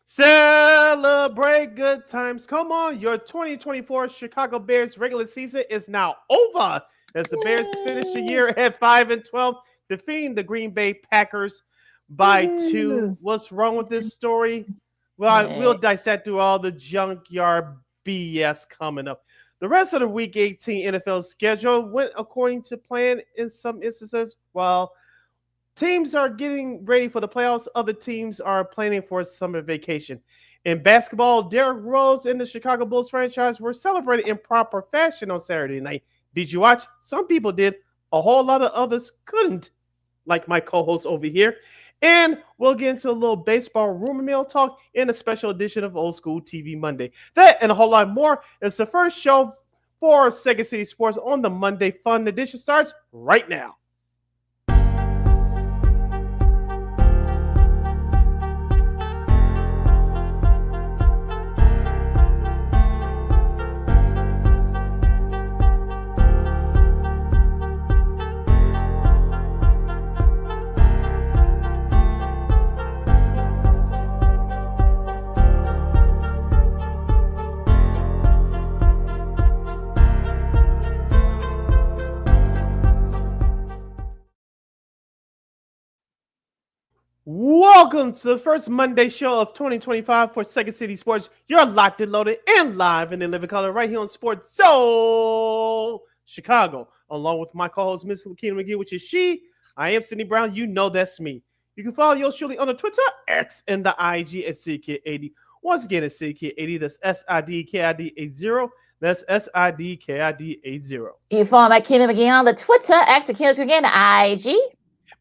Celebrate good times. Come on, your 2024 Chicago Bears regular season is now over as the Bears finish the Yay! year at 5-12, defeating the Green Bay Packers by two. Woohoo! What's wrong with this story? Well, we'll Yay. dissect through all the junkyard BS coming up. The rest of the Week 18 NFL schedule went according to plan in some instances, while teams are getting ready for the playoffs. Other teams are planning for summer vacation. In basketball, Derrick Rose and the Chicago Bulls franchise were celebrated in proper fashion on Saturday night. Did you watch? Some people did. A whole lot of others couldn't, like my co-host over here. And we'll get into a little baseball rumor mill talk in a special edition of Old School TV Monday. That and a whole lot more is the first show for Second City Sports on the Monday Fun Edition starts right now. Welcome to the first Monday show of 2025 for Second City Sports. You're locked and loaded and live in the living color right here on Sports Soul Chicago, along with my co-host, Miss Lakina McGee, which is she. I am Sydney Brown. You know that's me. You can follow yours truly on the Twitter, X, and the IG at SidKid80. Once again, it's SidKid80. That's SIDKID80. That's SIDKID80. You follow my Kingdom again on the Twitter, X Kingdom again, IG.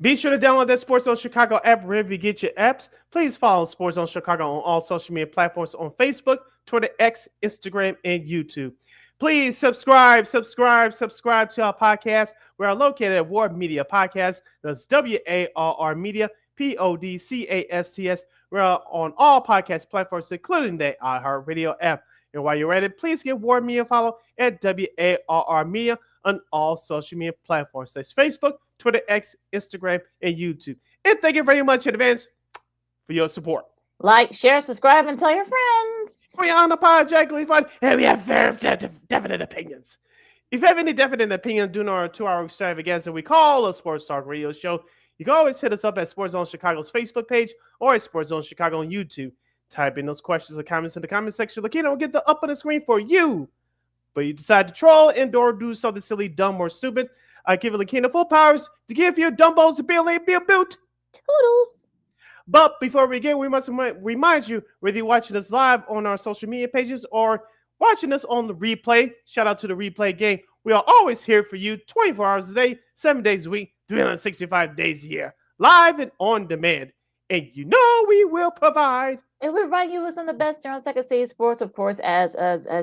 Be sure to download that Sports Zone Chicago app wherever you get your apps. Please follow Sports Zone Chicago on all social media platforms on Facebook, Twitter, X, Instagram, and YouTube. Please subscribe to our podcast. We are located at Ward Media Podcast. That's WARR Media, PODCASTS. We're on all podcast platforms, including the iHeartRadio app. And while you're at it, please give Ward Media a follow at WARR Media on all social media platforms. That's Facebook, Twitter, X, Instagram, and YouTube. And thank you very much in advance for your support. Like, share, subscribe, and tell your friends. We are unapologetically fun, and we have very definite opinions. If you have any definite opinions during our 2-hour extravaganza we call a Sports Talk Radio Show, you can always hit us up at Sports Zone Chicago's Facebook page or at Sports Zone Chicago on YouTube. Type in those questions or comments in the comment section. Lakina will get them up on the screen for you. But you decide to troll and or do something silly, dumb, or stupid, I give Lakina full powers to give your dumbos a boot. Toodles. But before we begin, we must remind you, whether you're watching us live on our social media pages or watching us on the replay, shout out to the replay game. We are always here for you 24 hours a day, 7 days a week, 365 days a year, live and on demand. And you know we will provide. And we remind you of some of the best here on Second City Sports, of course, as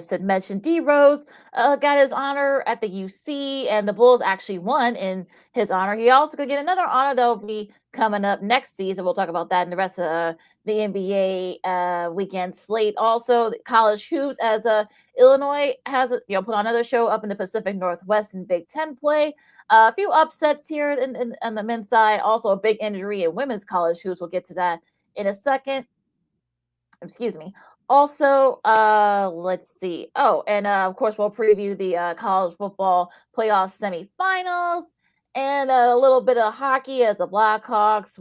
Sid mentioned, D Rose got his honor at the UC, and the Bulls actually won in his honor. He also could get another honor that will be coming up next season. We'll talk about that in the rest of the NBA weekend slate. Also, college hoops, as Illinois has put on another show up in the Pacific Northwest in Big Ten play. A few upsets here on the men's side. Also, a big injury in women's college hoops. We'll get to that in a second. Excuse me. Also, let's see. Oh, and of course, we'll preview the college football playoff semifinals and a little bit of hockey as the Blackhawks,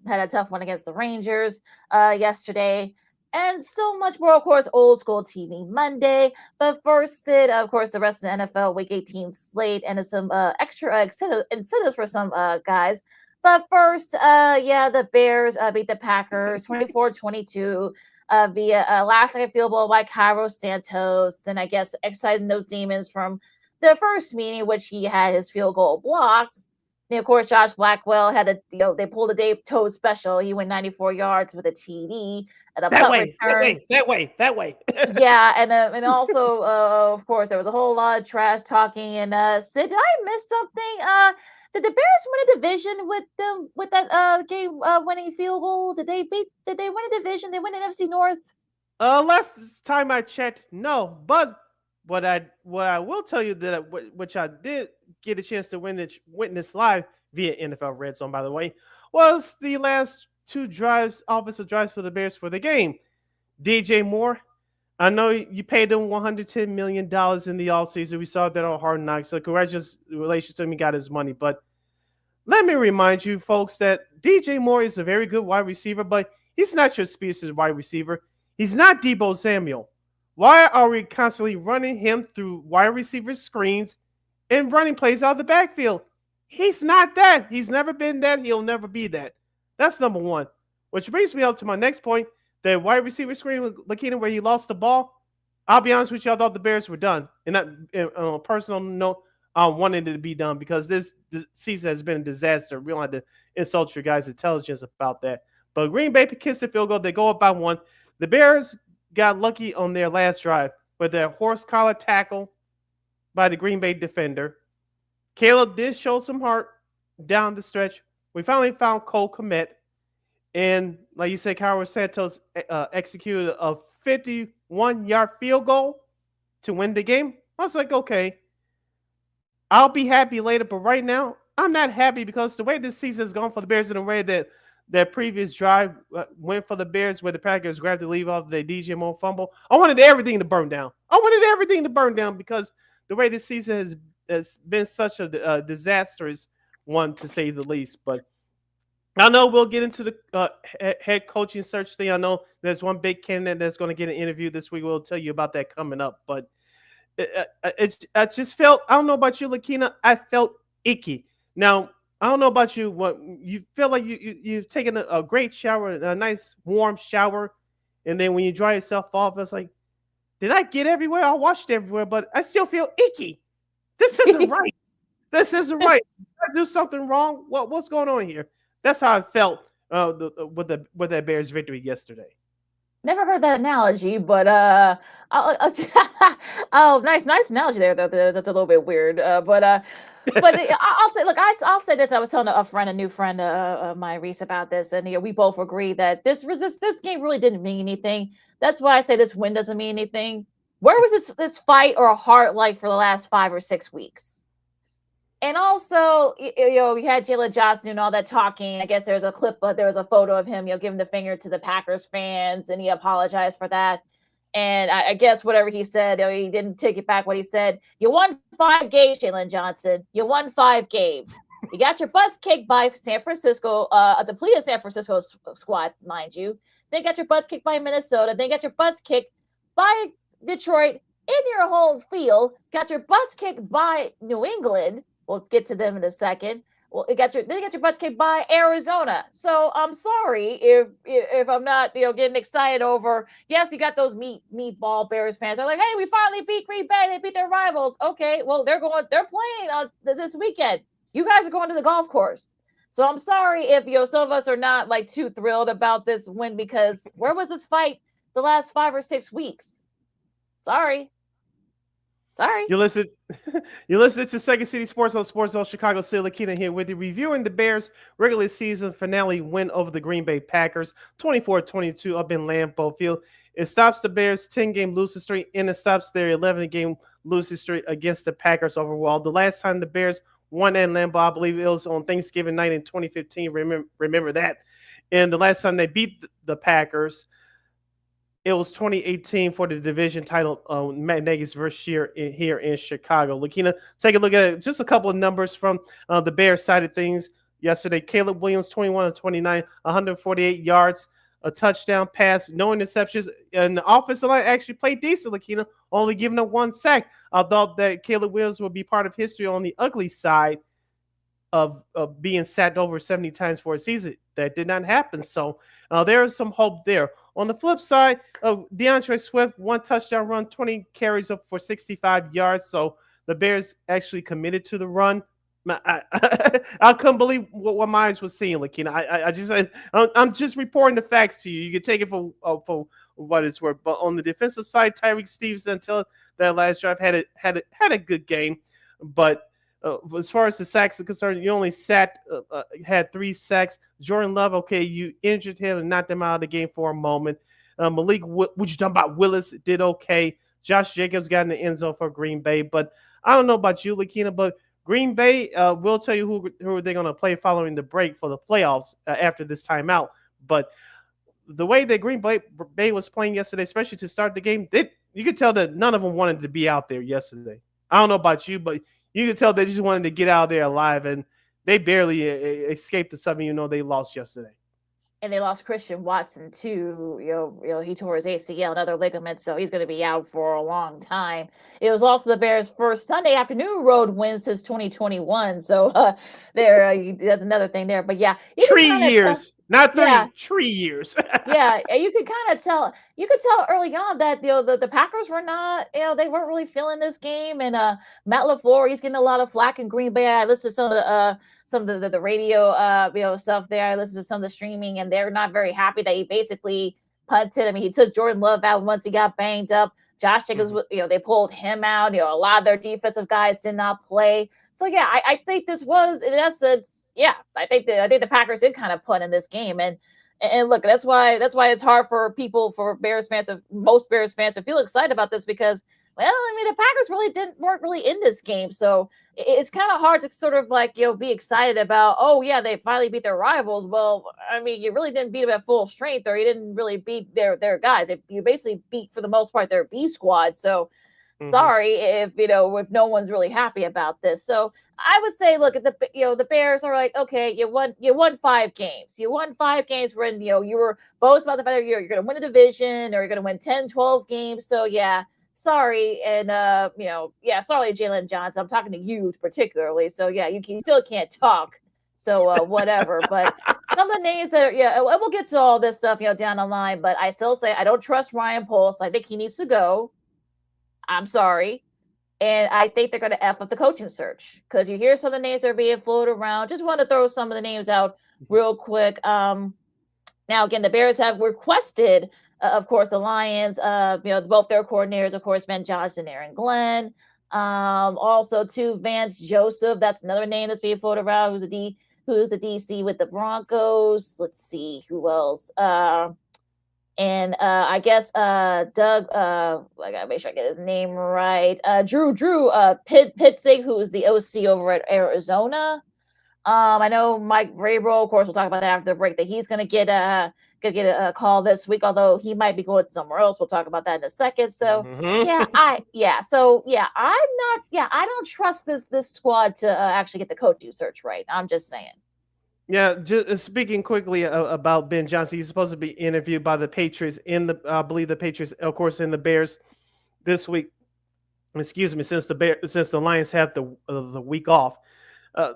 had a tough one against the Rangers yesterday. And so much more, of course, Old School TV Monday. But first, Sid, of course, the rest of the NFL Week 18 slate and some extra incentives for some guys. But first, the Bears beat the Packers 24-22. Via a last-second field goal by Cairo Santos, and I guess exercising those demons from the first meeting, which he had his field goal blocked. And of course, Josh Blackwell had they pulled a Dave Toad special. He went 94 yards with a TD at a punt return. That way. Yeah, and also, of course, there was a whole lot of trash talking. And Sid, did I miss something? Did the Bears win a division with that game winning field goal? Did they win a division? They win an NFC North? Last time I checked, no. But what I will tell you that which I did get a chance to witness live via NFL Red Zone, by the way, was the last two offensive drives for the Bears for the game. DJ Moore, I know you paid him $110 million in the offseason. We saw that on Hard Knocks. So congratulations to him. He got his money. But let me remind you, folks, that DJ Moore is a very good wide receiver, but he's not your speedster wide receiver. He's not Debo Samuel. Why are we constantly running him through wide receiver screens and running plays out of the backfield? He's not that. He's never been that. He'll never be that. That's number one. Which brings me up to my next point. The wide receiver screen with Lakina where he lost the ball. I'll be honest with you, I thought the Bears were done. And that, on a personal note, I wanted it to be done because this season has been a disaster. We don't have to insult your guys' intelligence about that. But Green Bay kissed the field goal. They go up by one. The Bears got lucky on their last drive with their horse collar tackle by the Green Bay defender. Caleb did show some heart down the stretch. We finally found Cole Kmet. And like you said, Carlos Santos executed a 51-yard field goal to win the game. I was like, okay, I'll be happy later, but right now, I'm not happy because the way this season has gone for the Bears in the way that that previous drive went for the Bears where the Packers grabbed the lead off the DJ Moore fumble. I wanted everything to burn down. I wanted everything to burn down because the way this season has been such a disastrous one, to say the least. But I know we'll get into the head coaching search thing. I know there's one big candidate that's going to get an interview this week. We'll tell you about that coming up. But I just felt, I don't know about you, Lakina, I felt icky. Now, I don't know about you, what you feel like you've taken a great shower, a nice warm shower, and then when you dry yourself off, it's like, did I get everywhere? I washed everywhere, but I still feel icky. This isn't right. This isn't right. Did I do something wrong? What's going on here? That's how I felt with that Bears victory yesterday. Never heard that analogy, but oh, nice analogy there. That's a little bit weird, but I'll say, look, I'll say this. I was telling a new friend of mine, Reese, about this, and we both agree that this game really didn't mean anything. That's why I say this win doesn't mean anything. Where was this fight or heart like for the last 5 or 6 weeks? And also, we had Jalen Johnson and all that talking. I guess there's a clip, but there was a photo of him, giving the finger to the Packers fans, and he apologized for that. And I guess whatever he said, he didn't take it back what he said. You won 5 games, Jalen Johnson. You won 5 games. You got your butts kicked by San Francisco, a depleted San Francisco squad, mind you. Then got your butts kicked by Minnesota. Then got your butts kicked by Detroit in your home field. Got your butts kicked by New England. We'll get to them in a second. Well, you got your butts kicked by Arizona. So I'm sorry if I'm not getting excited over. Yes, you got those meatball Bears fans. They're like, hey, we finally beat Green Bay. They beat their rivals. Okay, well they're playing this weekend. You guys are going to the golf course. So I'm sorry if some of us are not like too thrilled about this win because where was this fight the last 5 or 6 weeks? Sorry. You listen, you listen to Second City Sports on Sports Zone Chicago. Lakina here with you, reviewing the Bears' regular season finale win over the Green Bay Packers, 24-22 up in Lambeau Field. It stops the Bears' 10-game losing streak, and it stops their 11-game losing streak against the Packers overall. The last time the Bears won at Lambeau, I believe it was on Thanksgiving night in 2015. Remember that. And the last time they beat the Packers, it was 2018 for the division title. Matt Nagy's first year here in Chicago. Lakina, take a look at just a couple of numbers from the Bears side of things yesterday. Caleb Williams, 21 of 29, 148 yards, a touchdown pass, no interceptions, and the offensive line actually played decent. Lakina, only giving up 1 sack. I thought that Caleb Williams would be part of history on the ugly side of being sacked over 70 times for a season. That did not happen. So there is some hope there. On the flip side, DeAndre Swift, 1 touchdown run, 20 carries up for 65 yards. So the Bears actually committed to the run. I couldn't believe what my eyes was seeing, Lakina. I'm just reporting the facts to you. You can take it for what it's worth. But on the defensive side, Tyreek Stevenson until that last drive had a good game. But as far as the sacks are concerned, you only had 3 sacks. Jordan Love, okay, you injured him and knocked him out of the game for a moment. Malik, what you talking about? Willis did okay. Josh Jacobs got in the end zone for Green Bay. But I don't know about you, Lakina, but Green Bay will tell you who they're going to play following the break for the playoffs after this timeout. But the way that Bay was playing yesterday, especially to start the game, you could tell that none of them wanted to be out there yesterday. I don't know about you, but you could tell they just wanted to get out there alive, and they barely escaped the 7. They lost yesterday. And they lost Christian Watson too. He tore his ACL, another ligament, so he's going to be out for a long time. It was also the Bears' first Sunday afternoon road win since 2021. So that's another thing there. But yeah, you can Three kind of tell. years, not Yeah, 3 years. yeah, and you could kind of tell. You could tell early on that the Packers were not, they weren't really feeling this game. And Matt LaFleur, he's getting a lot of flack in Green Bay. I listened to some of the radio stuff there. I listened to some of the streaming, and they're not very happy that he basically punted. I mean, he took Jordan Love out once he got banged up. Josh Jacobs, Mhm. they pulled him out. A lot of their defensive guys did not play. So yeah, I think this was in essence, yeah, I think the Packers did kind of put in this game. And look, that's why it's hard for people, for Bears fans, of most Bears fans to feel excited about this, because, well, I mean, the Packers weren't really in this game, so it's kind of hard to sort of like be excited about, oh yeah, they finally beat their rivals. Well, I mean, you really didn't beat them at full strength, or you didn't really beat their guys. You basically beat, for the most part, their B squad. So Mhm. sorry if no one's really happy about this. So I would say, look at the Bears are like, okay, you won 5 games. You won 5 games when you were boast about the fact that you're going to win a division, or you're going to win 10, 12 games. So yeah, sorry. And yeah, sorry, Jalen Johnson, I'm talking to you particularly. So yeah, you still can't talk. So whatever. But some of the names that are, yeah, and we'll get to all this stuff down the line. But I still say I don't trust Ryan Poles. I think he needs to go. I'm sorry. And I think they're going to F up the coaching search, because you hear some of the names that are being floated around. Just want to throw some of the names out real quick. Now, again, the Bears have requested, of course, the Lions, both their coordinators, of course, Ben Johnson, Aaron Glenn. Also, too, Vance Joseph. That's another name that's being floated around. Who's the DC with the Broncos? Let's see who else. And I guess Doug, I gotta make sure I get his name right. Drew Pitzig, who is the OC over at Arizona. I know Mike Vrabel, of course, we'll talk about that after the break, that he's gonna get a call this week, although he might be going somewhere else. We'll talk about that in a second. So yeah, Mhm. I don't trust this squad to actually get the coaching search right. I'm just saying. Yeah, just speaking quickly about Ben Johnson, he's supposed to be interviewed by the Patriots I believe the Patriots, of course, in the Bears this week. Excuse me, since the Lions have the week off. Uh,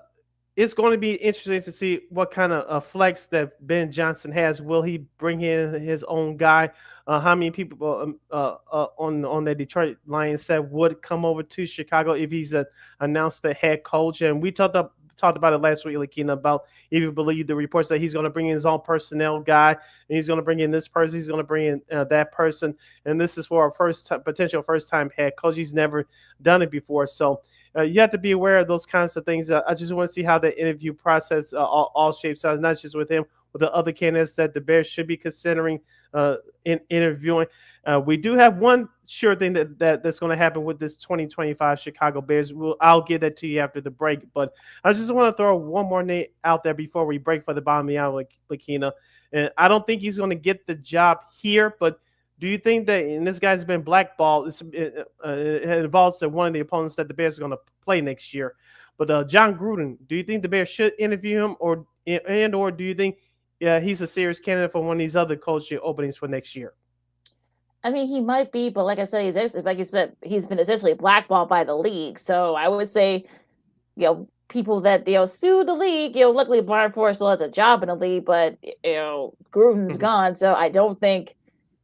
it's going to be interesting to see what kind of flex that Ben Johnson has. Will he bring in his own guy? How many people on the Detroit Lions that would come over to Chicago if he's announced the head coach? And we talked about it last week, Lakina, about if you believe the reports that he's going to bring in his own personnel guy, and he's going to bring in this person, he's going to bring in that person, and this is for a potential first time head coach. He's never done it before, so you have to be aware of those kinds of things. I just want to see how the interview process all shapes out, not just with him, with the other candidates that the Bears should be considering in interviewing. We do have one sure thing that's going to happen with this 2025 Chicago Bears. I'll get that to you after the break, but I just want to throw one more name out there before we break for the bottom of the hour, Lakina. And I don't think he's going to get the job here, but do you think that, and this guy's been blackballed, it involves one of the opponents that the Bears are going to play next year, but John Gruden, do you think the Bears should interview him, or do you think he's a serious candidate for one of these other coaching openings for next year? I mean, he might be, but like I said, like you said, he's been essentially blackballed by the league. So I would say, people that sue the league. Luckily Brian Flores still has a job in the league, but Gruden's Mhm. gone, so I don't think.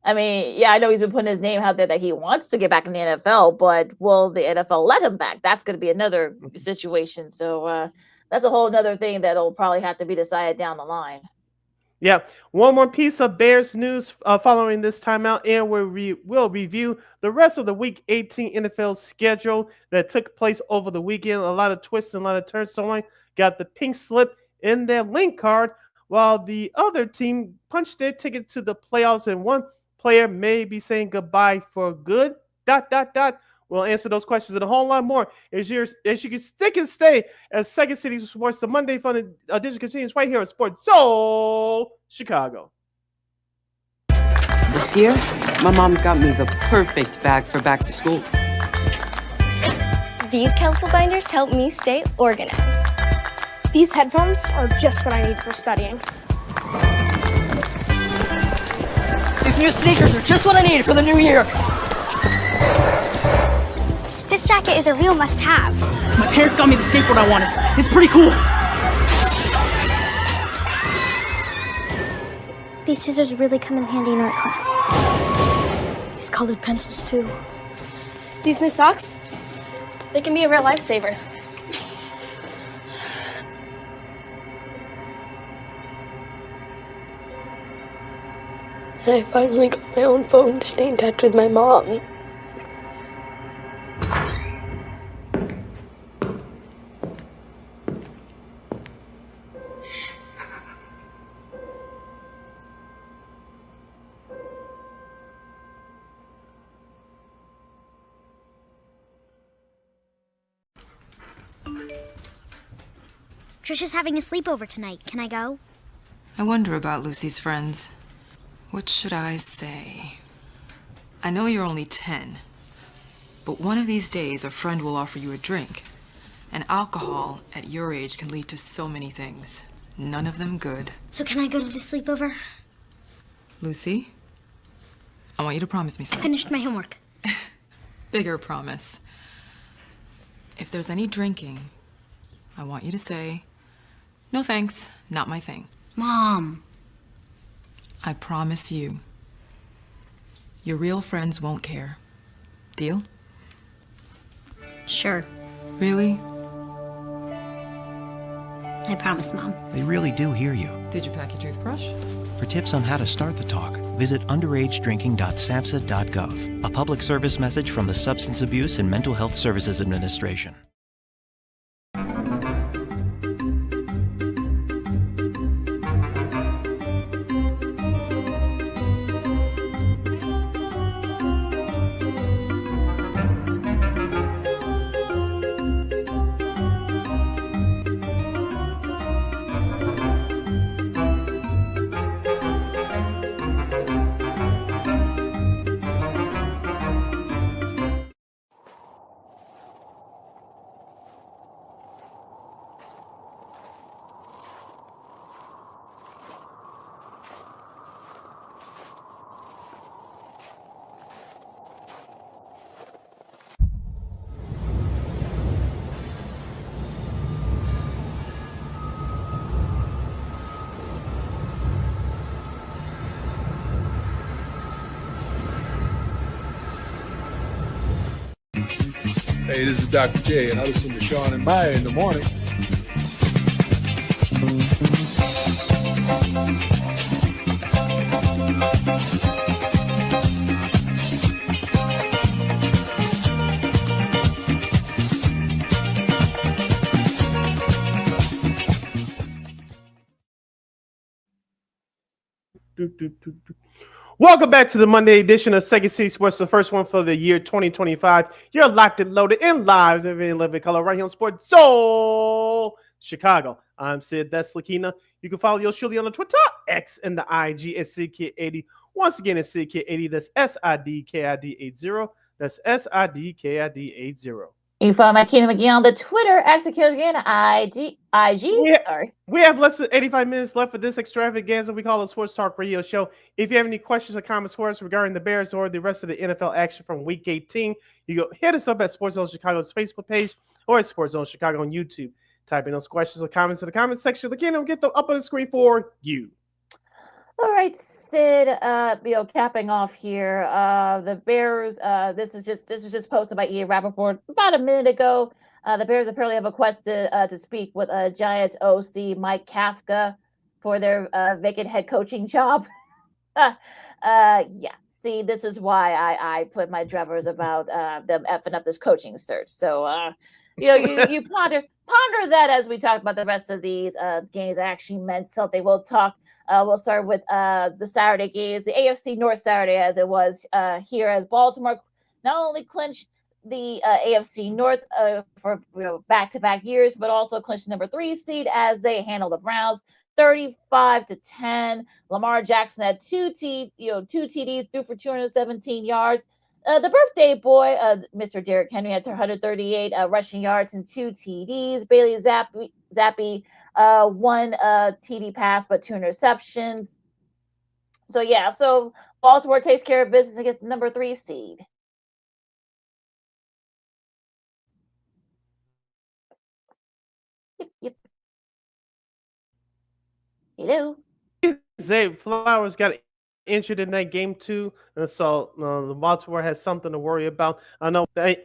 I mean, yeah, I know he's been putting his name out there that he wants to get back in the NFL, but will the NFL let him back? That's going to be another situation. So that's a whole other thing that'll probably have to be decided down the line. Yeah, one more piece of Bears news following this timeout, and we'll review the rest of the Week 18 NFL schedule that took place over the weekend. A lot of twists and a lot of turns. Someone got the pink slip in their link card, while the other team punched their ticket to the playoffs, and one player may be saying goodbye for good. Dot dot dot. We'll answer those questions and a whole lot more as you can stick and stay as Second City Sports, the Monday Fun Digital continues right here at Sports Soul Chicago. This year, my mom got me the perfect bag for back to school. These colorful binders help me stay organized. These headphones are just what I need for studying. These new sneakers are just what I need for the new year. This jacket is a real must-have. My parents got me the skateboard I wanted. It's pretty cool. These scissors really come in handy in art class. These colored pencils, too. These new socks, they can be a real lifesaver. I finally got my own phone to stay in touch with my mom. Trisha's having a sleepover tonight. Can I go? I wonder about Lucy's friends. What should I say? I know you're only 10, but one of these days a friend will offer you a drink. And alcohol at your age can lead to so many things. None of them good. So can I go to the sleepover? Lucy, I want you to promise me I something. finished my homework. Bigger promise. If there's any drinking, I want you to say, "No thanks, not my thing." Mom. I promise you. Your real friends won't care. Deal? Sure. Really? I promise, Mom. They really do hear you. Did you pack your toothbrush? For tips on how to start the talk, visit underagedrinking.samhsa.gov, a public service message from the Substance Abuse and Mental Health Services Administration. Hey, this is Dr. J, and I listen to Sean and Maya in the morning. Welcome back to the Monday edition of Second Seat Sports, the first one for the year 2025. You're locked and loaded and live in living color right here on Sports Soul Chicago. I'm Sid. That's Lakina. You can follow yours truly on the Twitter, X, and the IG at SidKid80. Once again, it's SidKid80. That's SIDKID80. That's SIDKID80. You can follow my Keenan McGee on the Twitter, again, IG. Sorry. We have less than 85 minutes left for this extravaganza we call a Sports Talk Radio Show. If you have any questions or comments for us regarding the Bears or the rest of the NFL action from Week 18, you go hit us up at Sports Zone Chicago's Facebook page or at Sports Zone Chicago on YouTube. Type in those questions or comments in the comment section. Again, we'll get them up on the screen for you. All right, Sid. Capping off here. The Bears. This was just posted by Ian Rappaport about a minute ago. The Bears apparently have requested to speak with Giants OC Mike Kafka for their vacant head coaching job. Yeah. See, this is why I put my druthers about them effing up this coaching search. So, you ponder that as we talk about the rest of these games. Actually meant something. We'll start with the Saturday games, the AFC North Saturday, as it was here, as Baltimore not only clinched the AFC North for back-to-back years, but also clinched number 3 seed as they handle the Browns 35-10. Lamar Jackson had two TDs, threw for 217 yards. The birthday boy, Mr. Derrick Henry, had 138 rushing yards and 2 TDs. Bailey Zappi, 1 TD pass, but 2 interceptions. So, yeah, so Baltimore takes care of business against the number 3 seed. Yep. Hello. Zay Flowers got injured in that game too, and so the Baltimore has something to worry about. I know. I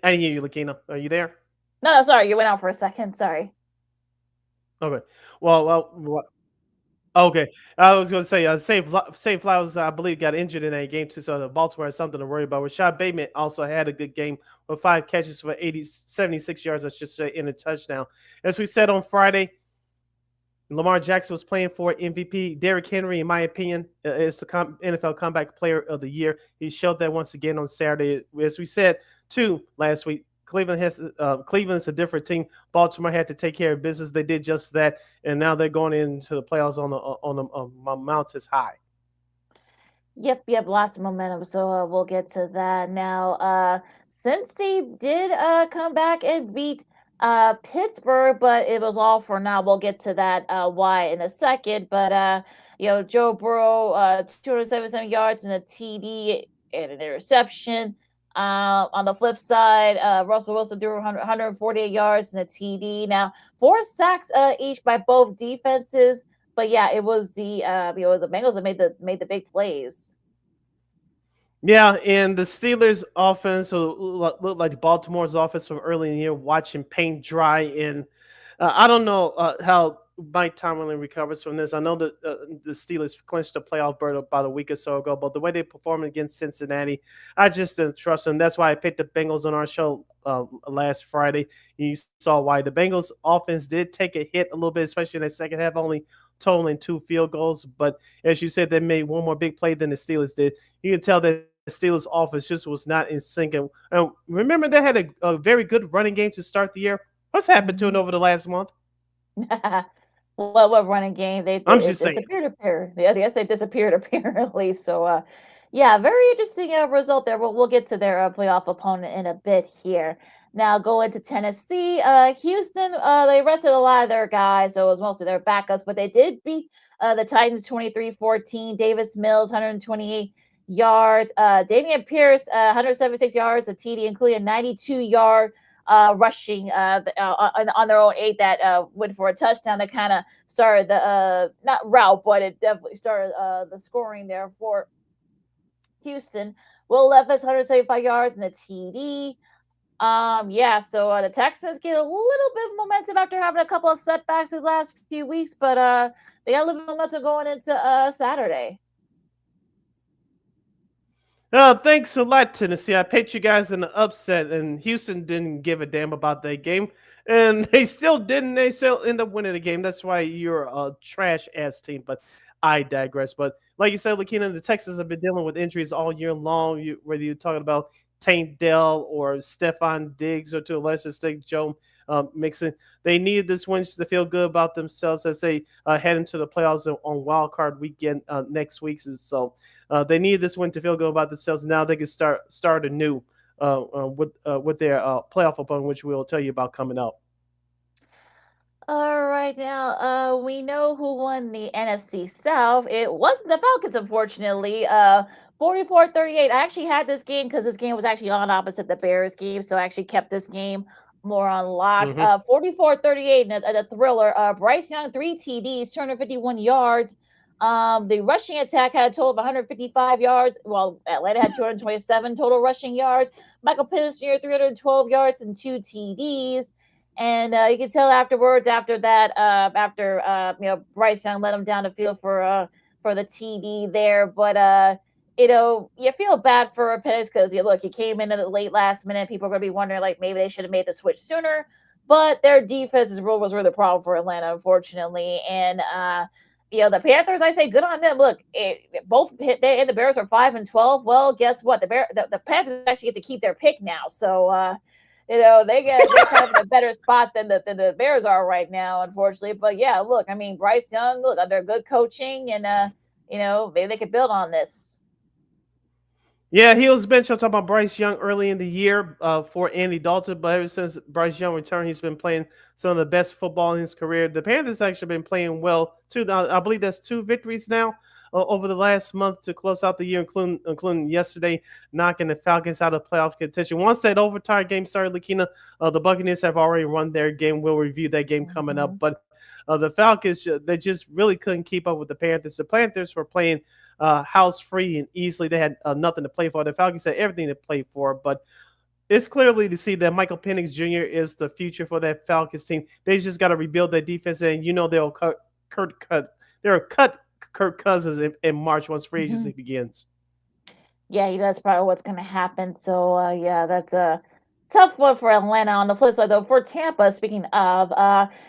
hear you, Lakina. Are you there? No, sorry, you went out for a second. Sorry. Okay. Well. Okay. I was going to say, Save Flowers, I believe, got injured in that game too, so the Baltimore has something to worry about. Rashad Bateman also had a good game with 5 catches for 76 yards, I should say, in a touchdown. As we said on Friday, Lamar Jackson was playing for MVP. Derrick Henry, in my opinion, is the NFL Comeback Player of the Year. He showed that once again on Saturday. As we said, too, last week, Cleveland's a different team. Baltimore had to take care of business. They did just that, and now they're going into the playoffs on a mountains high. Yep, lots of momentum. So we'll get to that now. Cincy did come back and beat Pittsburgh, but it was all for now. We'll get to that why in a second. But Joe Burrow, 277 yards and a TD and an interception. On the flip side, Russell Wilson threw 148 yards and a TD. Now 4 sacks each by both defenses. But yeah, it was the the Bengals that made the big plays. Yeah, and the Steelers' offense looked like Baltimore's offense from early in the year, watching paint dry. And I don't know how Mike Tomlin recovers from this. I know that the Steelers clinched the playoff berth about a week or so ago, but the way they performed against Cincinnati, I just didn't trust them. That's why I picked the Bengals on our show last Friday. You saw why the Bengals' offense did take a hit a little bit, especially in the second half, only totaling 2 field goals. But as you said, they made one more big play than the Steelers did. You can tell that the Steelers' offense just was not in sync. And remember, they had a very good running game to start the year. What's happened to it over the last month? What running game? I'm just saying. Disappeared apparently. Yeah, they disappeared apparently. So yeah, very interesting result there. We'll get to their playoff opponent in a bit here. Now going to Tennessee, Houston, they rested a lot of their guys, so it was mostly their backups, but they did beat the Titans 23-14. Davis Mills, 128 yards. Damian Pierce, 176 yards, a TD, including a 92-yard rushing on their own 8 that went for a touchdown. That kind of started the not route, but it definitely started the scoring there for Houston. Will Levis, 175 yards and a TD. So the Texans get a little bit of momentum after having a couple of setbacks these last few weeks, but they got a little bit of momentum going into Saturday. Thanks a lot, Tennessee. I picked you guys in the upset, and Houston didn't give a damn about that game, and they still didn't. They still end up winning the game. That's why you're a trash ass team. But I digress. But like you said, Lakina, the Texans have been dealing with injuries all year long. Whether you're talking about Tank Dell or Stephon Diggs, or to a lesser extent Joe Mixon, they needed this win to feel good about themselves as they head into the playoffs on Wild Card weekend next week. So they needed this win to feel good about themselves. Now they can start anew with their playoff opponent, which we'll tell you about coming up. All right, now we know who won the NFC South. It wasn't the Falcons, unfortunately. 44-38. I actually had this game because this game was actually on opposite the Bears game, so I actually kept this game more on lock. 44-38 in a thriller. Bryce Young, 3 TDs, 251 yards. The rushing attack had a total of 155 yards. Well, Atlanta had 227 total rushing yards. Michael Penix Jr., 312 yards and 2 TDs. And you can tell afterwards, after Bryce Young let him down the field for the TD there. But you feel bad for Penix because he came in at the late last minute. People are going to be wondering, like, maybe they should have made the switch sooner. But their defense was really the problem for Atlanta, unfortunately. And the Panthers, I say good on them. Look, both they and the Bears are 5-12. Well, guess what? The Panthers actually get to keep their pick now. So they're kind of in a better spot than the Bears are right now, unfortunately. But yeah, look, I mean Bryce Young, look under good coaching, and maybe they could build on this. Yeah, he was benched. I'm talking about Bryce Young early in the year for Andy Dalton, but ever since Bryce Young returned, he's been playing some of the best football in his career. The Panthers actually been playing well too. Now, I believe that's 2 victories now over the last month to close out the year, including yesterday knocking the Falcons out of playoff contention. Once that overtime game started, Lakina, the Buccaneers have already won their game. We'll review that game coming up, but the Falcons, they just really couldn't keep up with the Panthers. The Panthers were playing house free and easily. They had nothing to play for. The Falcons had everything to play for, but it's clearly to see that Michael Penix Jr. is the future for that Falcons team. They just got to rebuild their defense, and they'll cut Kirk Cousins in March once free agency begins. Yeah, that's probably what's going to happen. So yeah, that's a tough one for Atlanta. On the flip side, though, for Tampa, speaking of,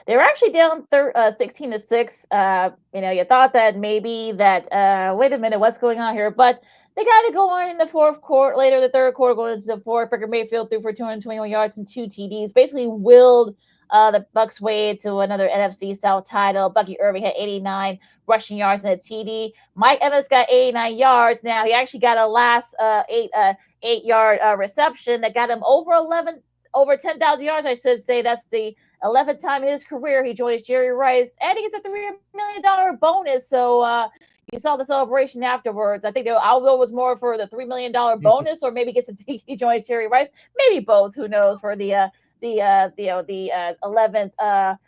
they were actually down 16-6. You thought that maybe that wait a minute, what's going on here? But they got to go on in the fourth quarter, later the third quarter, going into the fourth. Baker Mayfield threw for 221 yards and 2 TDs, basically willed the Bucs way to another NFC South title. Bucky Irving had 89 rushing yards and a TD. Mike Evans got 89 yards. Now he actually got a last 8-yard reception that got him over 10,000 yards, I should say. That's the 11th time in his career he joins Jerry Rice, and he gets a $3 million bonus. So you saw the celebration afterwards. I think Alville was more for the $3 million bonus, or maybe he joins Jerry Rice, maybe both. Who knows? For the 11th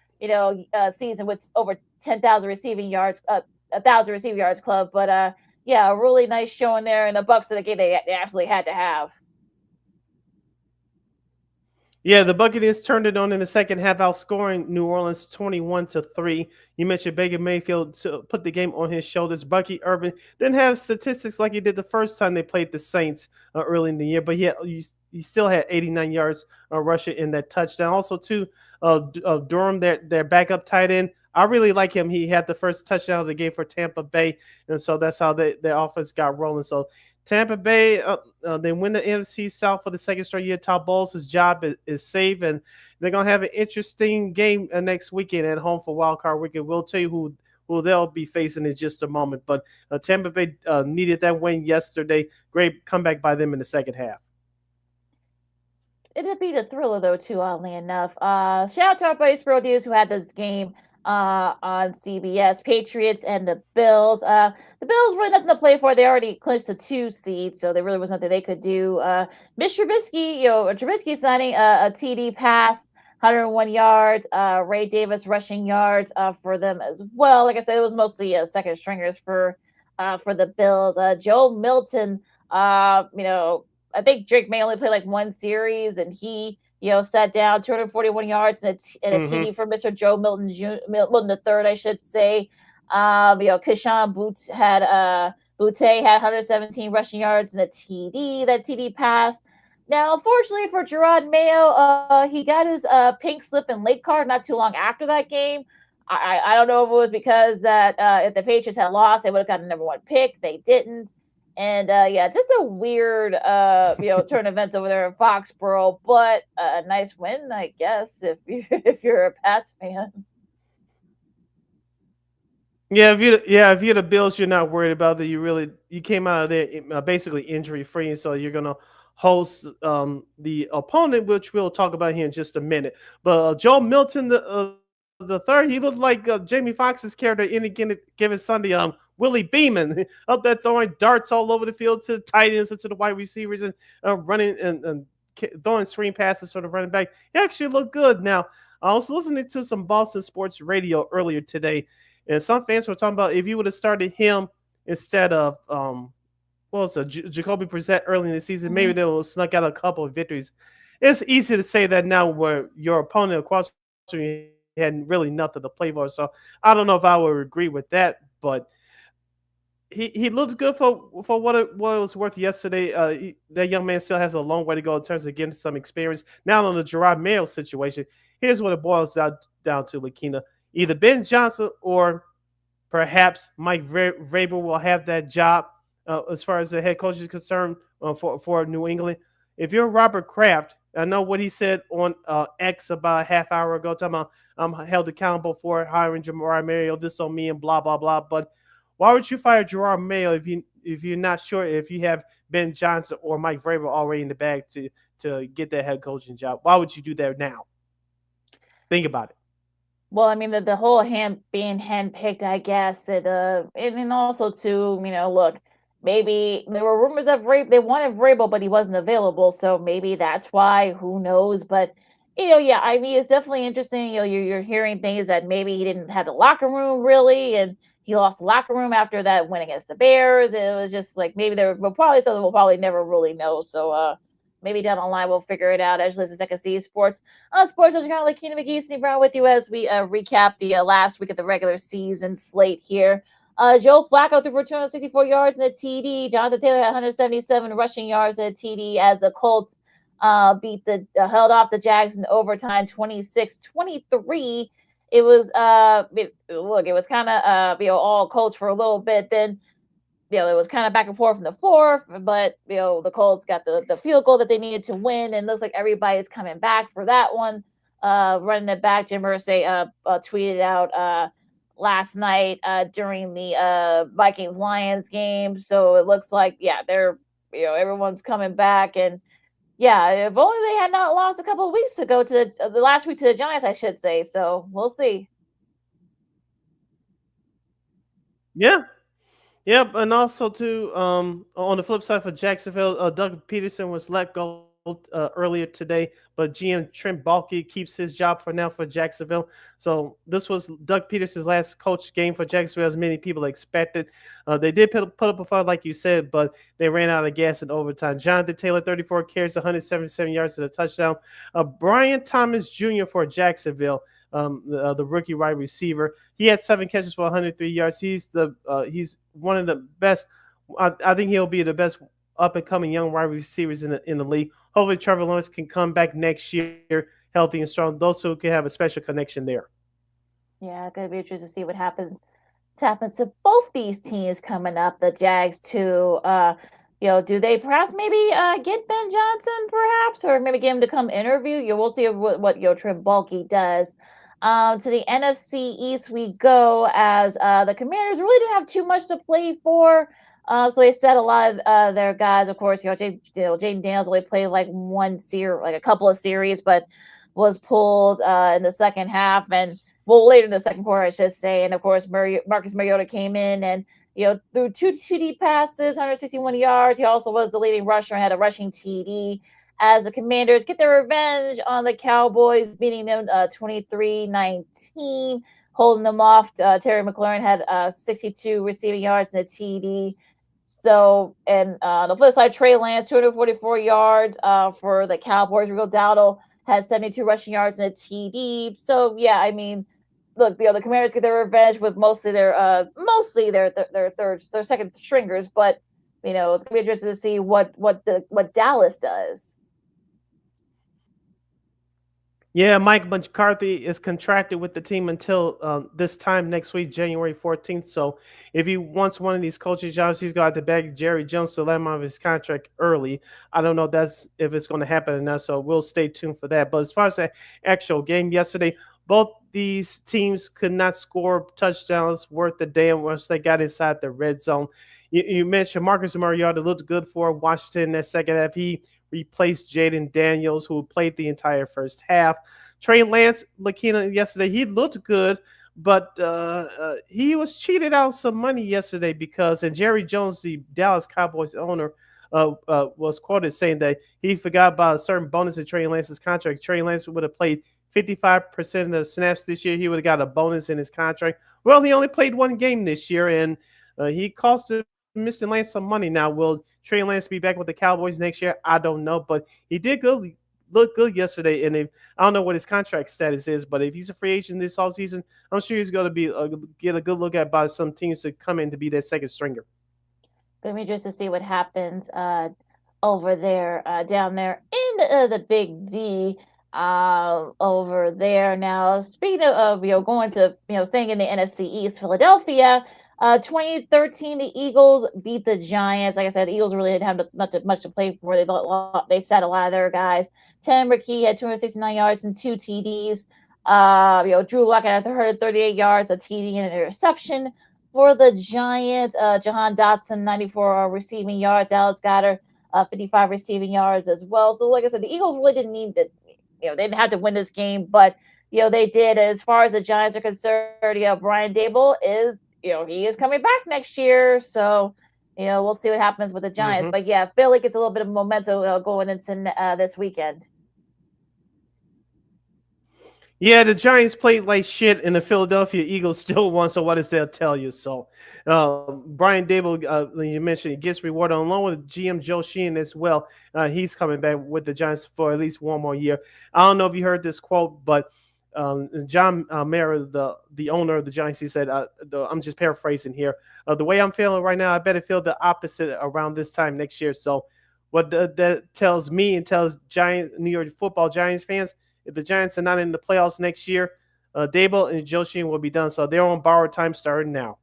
season with over 10,000 receiving yards, 1,000 receiving yards club. But yeah, a really nice showing there in the Bucs of the game. They absolutely had to have. Yeah, the Buccaneers turned it on in the second half, outscoring New Orleans 21-3. You mentioned Baker Mayfield to put the game on his shoulders. Bucky Irving didn't have statistics like he did the first time they played the Saints early in the year, but he still had 89 yards rushing in that touchdown. Also, too, Durham, their backup tight end, I really like him. He had the first touchdown of the game for Tampa Bay, and so that's how their offense got rolling. So Tampa Bay, they win the NFC South for the second straight year. Todd Bowles' job is safe, and they're going to have an interesting game next weekend at home for Wild Card Weekend. We'll tell you who they'll be facing in just a moment. But Tampa Bay needed that win yesterday. Great comeback by them in the second half. It'd be the thriller, though, too, oddly enough. Shout out to our buddy Sprodeus, who had this game on CBS. Patriots and the Bills. The Bills really nothing to play for. They already clinched a 2 seed, so there really was nothing they could do. Mitch Trubisky, Trubisky signing a TD pass, 101 yards. Ray Davis rushing yards for them as well. Like I said, it was mostly second stringers for the Bills. Joe Milton, I think Drake may only play like one series, and he, sat down 241 yards and a TD for Mr. Joe Milton Milton the third, I should say. Keyshawn Butte had 117 rushing yards and a TD. That TD pass. Now, unfortunately for Gerard Mayo, he got his pink slip and late card not too long after that game. I don't know if it was because that if the Patriots had lost, they would have gotten the number 1 pick. They didn't. And just a weird turn of events over there in Foxborough, but a nice win, I guess, if you're a Pats fan. Yeah, if you're the Bills, you're not worried about that. You came out of there basically injury free, and so you're gonna host the opponent, which we'll talk about here in just a minute. But Joe Milton, the third, he looked like Jamie Foxx's character any given Sunday. Willie Beeman up there throwing darts all over the field to the tight ends and to the wide receivers and running and throwing screen passes to the running back. He actually looked good. Now, I was listening to some Boston sports radio earlier today, and some fans were talking about if you would have started him instead of Jacoby Brissett early in the season, maybe they would have snuck out a couple of victories. It's easy to say that now where your opponent across had really nothing to play for. So I don't know if I would agree with that, but he looked good for what it was worth yesterday. That young man still has a long way to go in terms of getting some experience. Now on the Gerard Mayo situation, here's what it boils down to, Lakina. Either Ben Johnson or perhaps Mike Vrabel will have that job as far as the head coach is concerned for New England. If you're Robert Kraft, I know what he said on X about a half hour ago, talking about I'm held accountable for hiring Jamar Mayo, this on me and blah blah blah. But why would you fire Jamar Mayo if you're not sure if you have Ben Johnson or Mike Vrabel already in the bag to get that head coaching job? Why would you do that now? Think about it. Well, I mean, the whole being handpicked, I guess, and then also too, look, maybe there were rumors of rape. They wanted Vrabel, but he wasn't available, so maybe that's why. Who knows? But yeah, I mean, it's definitely interesting. You're hearing things that maybe he didn't have the locker room really, and he lost the locker room after that win against the Bears. It was just like maybe there will probably something we'll probably never really know. So, maybe down the line we'll figure it out. As listen, second see sports. Sports, kind of like Keena McGee, Steve Brown with you as we recap the last week of the regular season slate here. Joe Flacco threw for 264 yards and a TD. Jonathan Taylor had 177 rushing yards and a TD as the Colts held off the Jags in overtime 26-23. It was it was kind of all Colts for a little bit. Then it was kind of back and forth in the fourth, but the Colts got the field goal that they needed to win, and looks like everybody's coming back for that one. Running it back, Jim Irsay tweeted out last night during the Vikings Lions game. So it looks like they're everyone's coming back, and if only they had not lost a couple of weeks ago to the last week to the Giants, I should say. So we'll see. Yeah. Yep, and also too, on the flip side for Jacksonville, Doug Peterson was let go earlier today, but GM Trent Baalke keeps his job for now for Jacksonville. So this was Doug Peterson's last coach game for Jacksonville, as many people expected. They did put up a fight, like you said, but they ran out of gas in overtime. Jonathan Taylor, 34 carries, 177 yards to the touchdown. Brian Thomas Jr. for Jacksonville. The rookie wide receiver. He had 7 catches for 103 yards. He's one of the best. I think he'll be the best up and coming young wide receivers in the league. Hopefully, Trevor Lawrence can come back next year healthy and strong. Those two can have a special connection there. Yeah, gonna be interesting to see what happens to both these teams coming up. The Jags too. Do they perhaps maybe get Ben Johnson perhaps, or maybe get him to come interview? We'll see what Trent Baalke does. To the NFC East we go as the Commanders really didn't have too much to play for. So they set a lot of their guys, of course, Jaden Daniels only played like a couple of series, but was pulled in the second half and later in the second quarter, I should say. And of course, Marcus Mariota came in and threw 2 TD passes, 161 yards. He also was the leading rusher and had a rushing TD. As the Commanders get their revenge on the Cowboys, beating them 23-19, holding them off. Terry McLaurin had 62 receiving yards and a TD. So, and the flip side, Trey Lance, 244 yards for the Cowboys. Rico Dowdle had 72 rushing yards and a TD. So, I mean, look, the Commanders get their revenge with mostly their second stringers, but it's gonna be interesting to see what Dallas does. Yeah, Mike McCarthy is contracted with the team until this time next week, January 14th. So if he wants one of these coaching jobs, he's going to have to beg Jerry Jones to let him out of his contract early. I don't know if it's going to happen or not, so we'll stay tuned for that. But as far as the actual game yesterday, both these teams could not score touchdowns worth a damn once they got inside the red zone. You mentioned Marcus Mariota looked good for Washington in that second half. He replaced Jaden Daniels, who played the entire first half. Trey Lance, Lakina, yesterday, he looked good, but he was cheated out some money yesterday and Jerry Jones, the Dallas Cowboys owner, was quoted saying that he forgot about a certain bonus in Trey Lance's contract. Trey Lance would have played 55% of the snaps this year. He would have got a bonus in his contract. Well, he only played one game this year, and he cost Mr. Lance some money. Now, will Trey Lance be back with the Cowboys next year? I don't know, but he did look good yesterday. And I don't know what his contract status is, but if he's a free agent this offseason, I'm sure he's going to get a good look at by some teams to come in to be that second stringer. Going to be interesting to see what happens over there, down there in the Big D. over there. Now, speaking of going to staying in the NFC East, Philadelphia. 2013, the Eagles beat the Giants. Like I said, the Eagles really didn't have much to play for. They sat a lot of their guys. Tim McKee had 269 yards and 2 TDs. Drew Lock had 138 yards, a TD, and an interception for the Giants. Jahan Dotson, 94 receiving yards. Dallas Goedert, 55 receiving yards as well. So, like I said, the Eagles really didn't need to, they didn't have to win this game, but they did. As far as the Giants are concerned, Brian Dable is, he is coming back next year. So, we'll see what happens with the Giants. Mm-hmm. But yeah, Philly gets a little bit of momentum going into this weekend. Yeah, the Giants played like shit, and the Philadelphia Eagles still won. So what does that tell you? So, Brian Dable, you mentioned, he gets rewarded along with GM Joe Sheehan as well. He's coming back with the Giants for at least one more year. I don't know if you heard this quote, but John Mara, the owner of the Giants, he said, I'm just paraphrasing here. The way I'm feeling right now, I better feel the opposite around this time next year. So, what that tells me and tells New York Football Giants fans. If the Giants are not in the playoffs next year, Dable and Joe Sheehan will be done. So they're on borrowed time starting now.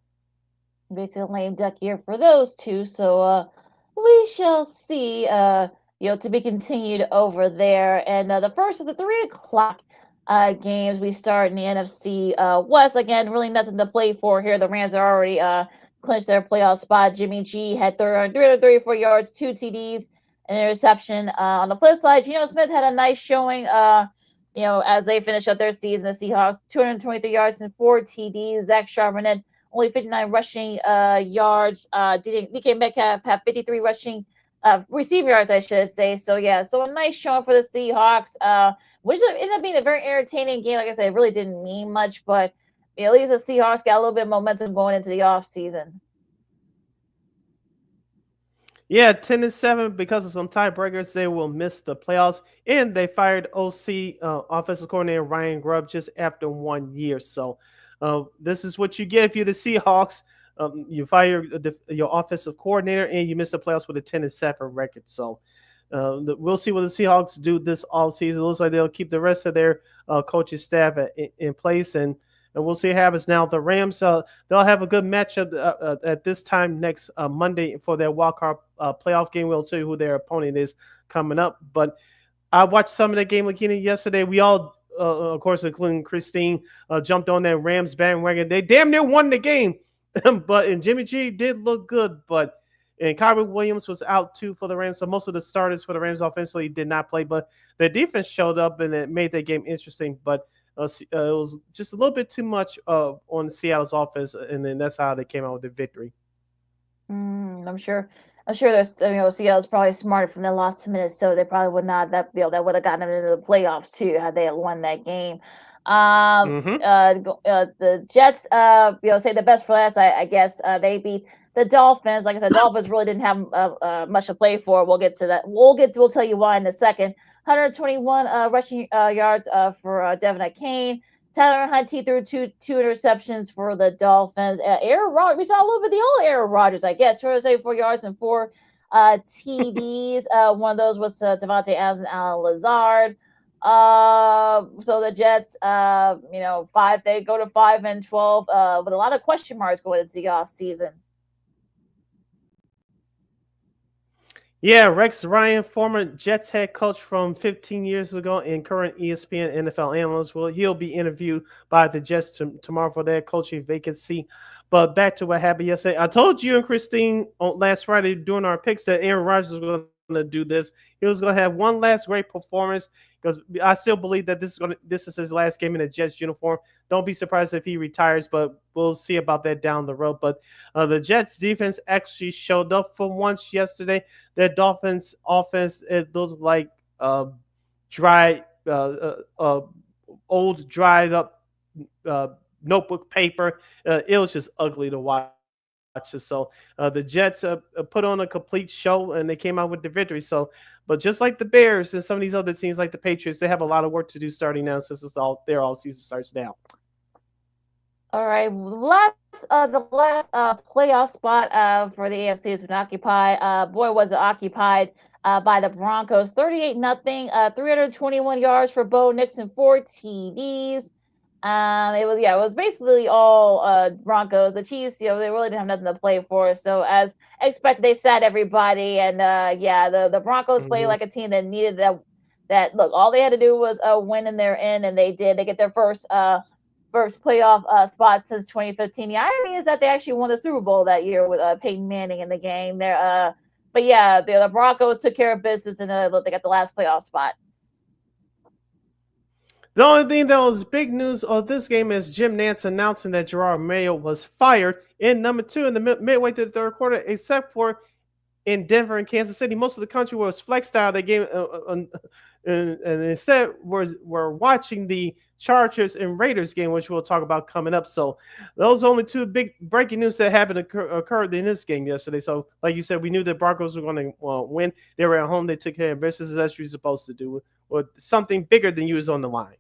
Basically, a lame duck year for those two. So we shall see. To be continued over there. And the first of the 3 o'clock games, we start in the NFC West. Again, really nothing to play for here. The Rams are already clinched their playoff spot. Jimmy G had 334 yards, 2 TDs, an interception. On the flip side, Geno Smith had a nice showing. As they finish up their season, the Seahawks 223 yards and 4 TDs. Zach Charbonnet only 59 rushing yards. DK Metcalf have 53 rushing receiving yards, I should say. So yeah, so a nice showing for the Seahawks, which ended up being a very entertaining game. Like I said, it really didn't mean much, but at least the Seahawks got a little bit of momentum going into the off season. Yeah, 10-7 because of some tiebreakers. They will miss the playoffs, and they fired OC offensive coordinator Ryan Grubb just after 1 year. So this is what you get if you're the Seahawks. You fire your offensive coordinator, and you miss the playoffs with a 10-7 record. So we'll see what the Seahawks do this offseason. It looks like they'll keep the rest of their coaching staff in place, and we'll see what happens. Now, the Rams, they'll have a good matchup at this time next Monday for their wildcard playoff game. We'll tell you who their opponent is coming up. But I watched some of the game again yesterday. We all, of course, including Christine, jumped on that Rams bandwagon. They damn near won the game. And Jimmy G did look good. And Kyrie Williams was out too for the Rams. So most of the starters for the Rams offensively did not play. But their defense showed up, and it made that game interesting. But it was just a little bit too much on Seattle's offense, and then that's how they came out with the victory. I'm sure there's Seattle's probably smarter from their loss to Minnesota. They probably would not that would have gotten them into the playoffs too had they had won that game. The Jets, say the best for last. I guess they beat the Dolphins. Like I said, Dolphins really didn't have much to play for. We'll get to that. We'll tell you why in a second. 121 rushing yards for Devin Akane. Tyler Hunt threw two interceptions for the Dolphins. Aaron Rodgers, we saw a little bit of the old Aaron Rodgers, I guess. 274 yards and 4 TDs. One of those was Devontae Adams and Alan Lazard. So the Jets, they go to 5-12 with a lot of question marks going into the off season. Yeah, Rex Ryan, former Jets head coach from 15 years ago and current ESPN NFL analyst, he'll be interviewed by the Jets tomorrow for their coaching vacancy. But back to what happened yesterday. I told you and Christine last Friday during our picks that Aaron Rodgers was going to do this. He was going to have one last great performance because I still believe that this is his last game in a Jets uniform. Don't be surprised if he retires, but we'll see about that down the road. But the Jets defense actually showed up for once yesterday. Their Dolphins offense, it looked like old dried up notebook paper. It was just ugly to watch. So the Jets put on a complete show, and they came out with the victory. But just like the Bears and some of these other teams like the Patriots, they have a lot of work to do starting now since their all season starts now. All right, the last playoff spot for the AFC has been occupied. Boy, was it occupied by the Broncos, 38-0. 321 yards for Bo Nixon, 4 TDs. It was basically all Broncos. The Chiefs, they really didn't have nothing to play for. So as expected, they sat everybody, and the Broncos played like a team that needed that. Look, all they had to do was win, and they're in, and they did. They get their first playoff spot since 2015. The irony is that they actually won the Super Bowl that year with Peyton Manning in the game. But yeah, the Broncos took care of business, and they got the last playoff spot. The only thing that was big news of this game is Jim Nantz announcing that Gerard Mayo was fired in number 2 in the midway through the third quarter, except for in Denver and Kansas City. Most of the country was flex style. They gave and instead we're watching the Chargers and Raiders game, which we'll talk about coming up. So those are only 2 big breaking news that happened occurred in this game yesterday. So like you said, we knew the Broncos were going to win. They were at home. They took care of business as you're supposed to do, or something bigger than you was on the line.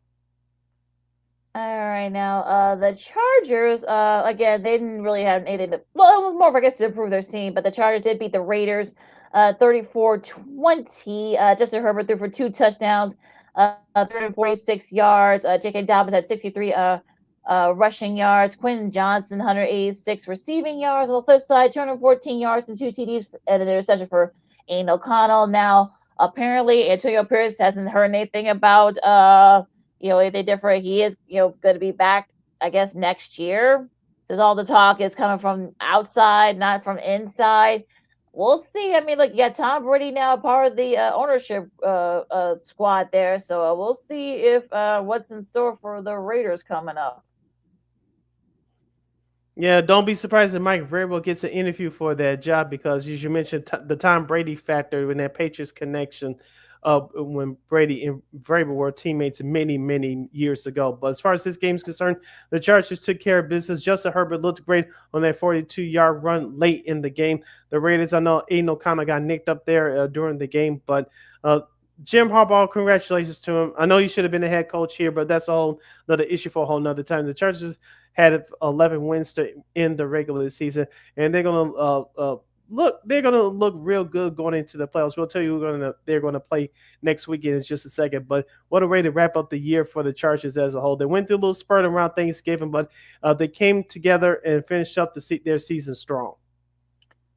All right, now the Chargers, again, they didn't really have anything to. Well, it was more of, I guess, to improve their team, but the Chargers did beat the Raiders, 34-20. Justin Herbert threw for 2 touchdowns, 346 yards. J.K. Dobbins had 63 rushing yards. Quentin Johnson, 186 receiving yards. On the flip side, 214 yards and 2 TDs and an interception for Aiden O'Connell. Now, apparently, Antonio Pierce hasn't heard anything about if they differ, he is, going to be back, I guess, next year. Because all the talk is coming from outside, not from inside. We'll see. I mean, look, you got Tom Brady now part of the ownership squad there. So we'll see if what's in store for the Raiders coming up. Yeah, don't be surprised if Mike Vrabel gets an interview for that job because, as you mentioned, the Tom Brady factor and that Patriots connection when Brady and Vrabel were teammates many, many years ago. But as far as this game is concerned, the Chargers took care of business. Justin Herbert looked great on that 42-yard run late in the game. The Raiders, I know Aiden O'Connell got nicked up there during the game, but Jim Harbaugh, congratulations to him. I know he should have been the head coach here, but that's a whole another issue for a whole nother time. The Chargers had 11 wins to end the regular season, and they're going to they're going to look real good going into the playoffs. We'll tell you they're going to play next weekend in just a second. But what a way to wrap up the year for the Chargers as a whole. They went through a little spurt around Thanksgiving, but they came together and finished up their season strong.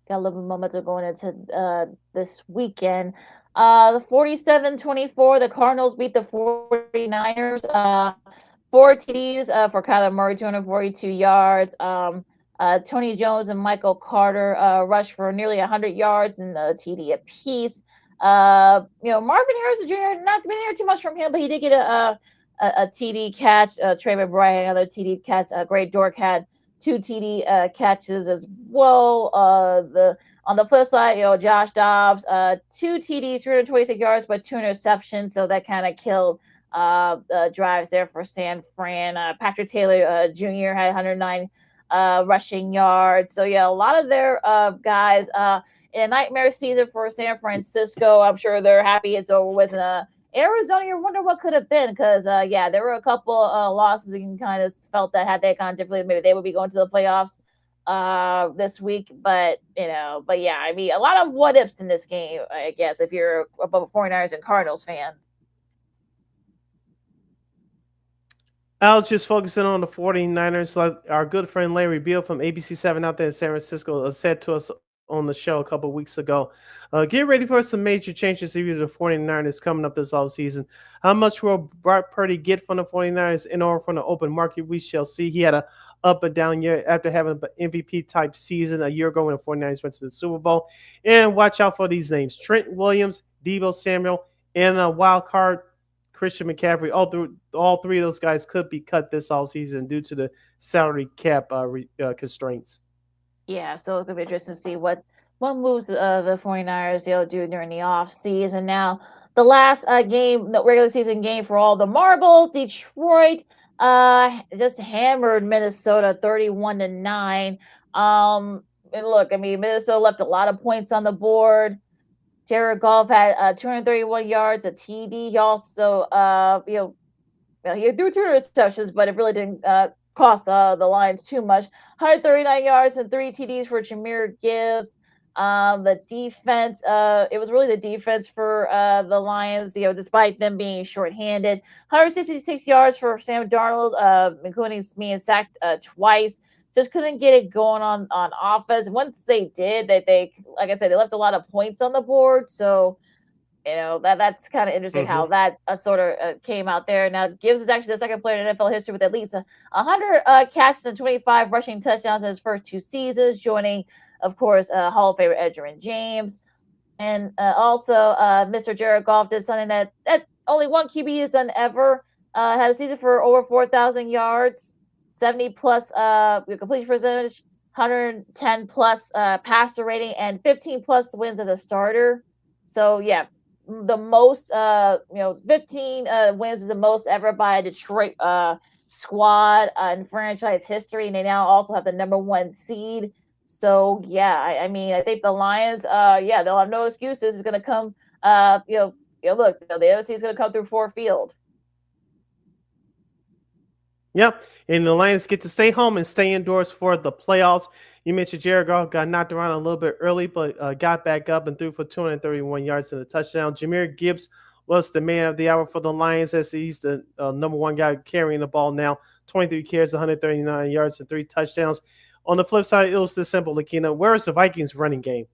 Got a little bit momentum going into this weekend. The 47-24, the Cardinals beat the 49ers. 4 TDs for Kyler Murray, 242 yards. Tony Jones and Michael Carter rushed for nearly 100 yards and a TD apiece. Marvin Harrison Jr., not been here too much from him, but he did get a TD catch. Trey McBride, another TD catch. Great Dork had 2 TD catches as well. On the flip side, Josh Dobbs, 2 TDs, 326 yards, but 2 interceptions. So that kind of killed drives there for San Fran. Patrick Taylor Jr. had 109 rushing yards. So yeah, a lot of their guys in a nightmare season for San Francisco. I'm sure they're happy it's over with. Arizona, you wonder what could have been because there were a couple losses and you kind of felt that had they gone differently, maybe they would be going to the playoffs this week. But yeah, I mean, a lot of what ifs in this game, I guess, if you're a 49ers and Cardinals fan. I was just focusing on the 49ers. Like our good friend Larry Beal from ABC7 out there in San Francisco said to us on the show a couple of weeks ago, get ready for some major changes to the 49ers coming up this offseason. How much will Brock Purdy get from the 49ers in order from the open market? We shall see. He had a up and down year after having an MVP-type season a year ago when the 49ers went to the Super Bowl. And watch out for these names. Trent Williams, Deebo Samuel, and a wild card Christian McCaffrey. All three of those guys could be cut this offseason due to the salary cap constraints. Yeah, so it's going to be interesting to see what moves the 49ers do during the offseason. Now, the last game, the regular season game for all the marbles, Detroit just hammered Minnesota 31-9. And look, I mean, Minnesota left a lot of points on the board. Jared Goff had 231 yards, a TD. He also, he threw 2 interceptions, but it really didn't cost the Lions too much. 139 yards and 3 TDs for Jahmyr Gibbs. The defense, it was really the defense for the Lions, despite them being shorthanded. 166 yards for Sam Darnold, including being sacked twice. Just couldn't get it going on offense. Once they did, they like I said, they left a lot of points on the board. So that's kind of interesting how that sort of came out there. Now Gibbs is actually the second player in NFL history with at least 100 catches and 25 rushing touchdowns in his first 2 seasons, joining, of course, Hall of Famer Edgerrin James. And also, Mr. Jared Goff did something that only one QB has done ever. Had a season for over 4,000 yards, 70 plus completion percentage, 110 plus passer rating, and 15 plus wins as a starter. So yeah, the most 15 wins is the most ever by a Detroit squad in franchise history, and they now also have the number 1 seed. So yeah, I mean, I think the Lions, they'll have no excuses. It's going to come, look, the AFC is going to come through Ford Field. Yep, and the Lions get to stay home and stay indoors for the playoffs. You mentioned Jared Goff got knocked around a little bit early, but got back up and threw for 231 yards and a touchdown. Jahmyr Gibbs was the man of the hour for the Lions, as he's the number 1 guy carrying the ball now. 23 carries, 139 yards, and 3 touchdowns. On the flip side, it was this simple, Lakina. Where is the Vikings running game?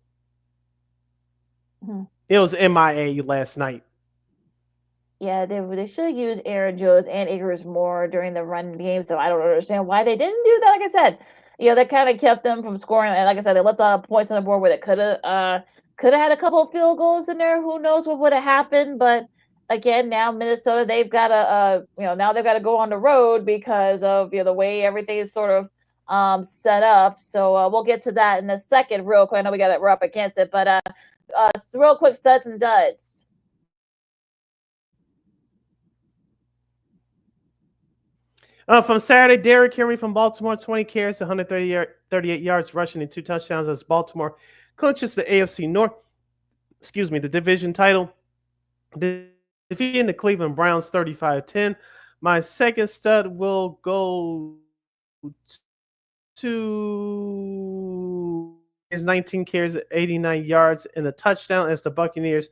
It was MIA last night. Yeah, they should use Aaron Jones and Akers more during the run game, so I don't understand why they didn't do that. Like I said, that kind of kept them from scoring. And like I said, they left a lot of points on the board where they could have had a couple of field goals in there. Who knows what would have happened? But again, now Minnesota, they've got to now they've got to go on the road because of the way everything is sort of set up. So we'll get to that in a second, real quick. I know we're up against it, but real quick, studs and duds. From Saturday, Derrick Henry from Baltimore, 20 carries, 138 yards rushing and 2 touchdowns as Baltimore clinches the AFC North, the division title, defeating the Cleveland Browns 35-10. My second stud will go to his 19 carries, 89 yards, and a touchdown as the Buccaneers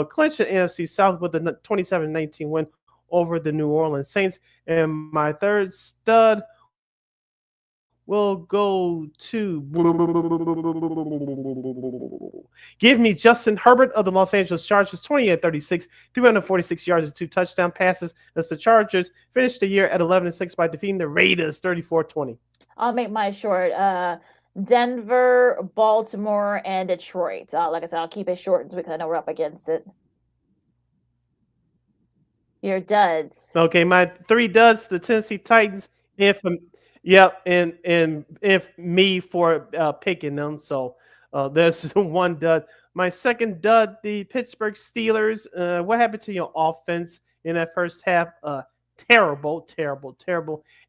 clinch the NFC South with a 27-19 win over the New Orleans Saints. And my third stud will go to give me Justin Herbert of the Los Angeles Chargers, 28-36, 346 yards and 2 touchdown passes as the Chargers finished the year at 11-6 by defeating the Raiders 34-20. I'll make mine short. Denver, Baltimore, and Detroit. Like I said, I'll keep it short because I know we're up against it. Your duds. Okay, my 3 duds: the Tennessee Titans. And if me for picking them. So there's 1 dud. My second dud: the Pittsburgh Steelers. What happened to your offense in that first half? Terrible.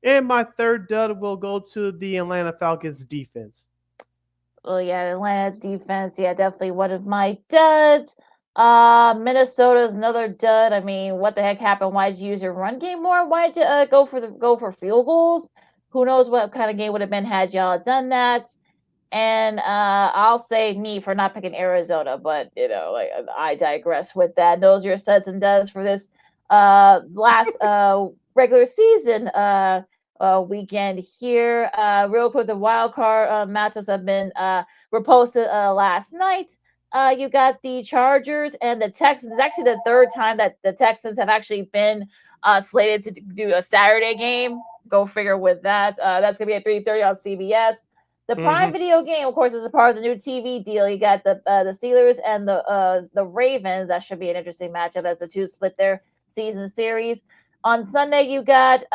And my third dud will go to the Atlanta Falcons defense. Well, yeah, Atlanta defense. Yeah, definitely one of my duds. Minnesota's another dud. I mean, what the heck happened? Why did you use your run game more? Why did you go for field goals? Who knows what kind of game would have been had y'all done that? And I'll say me for not picking Arizona, but I digress with that. Those are your studs and duds for this last regular season weekend here. Real quick, the wild card matchups have been reposted last night. You got the Chargers and the Texans. It's actually the 3rd time that the Texans have actually been slated to do a Saturday game. Go figure with that. That's going to be at 3:30 on CBS. The Prime Video game, of course, is a part of the new TV deal. You got the Steelers and the Ravens. That should be an interesting matchup as the 2 split their season series. On Sunday, you got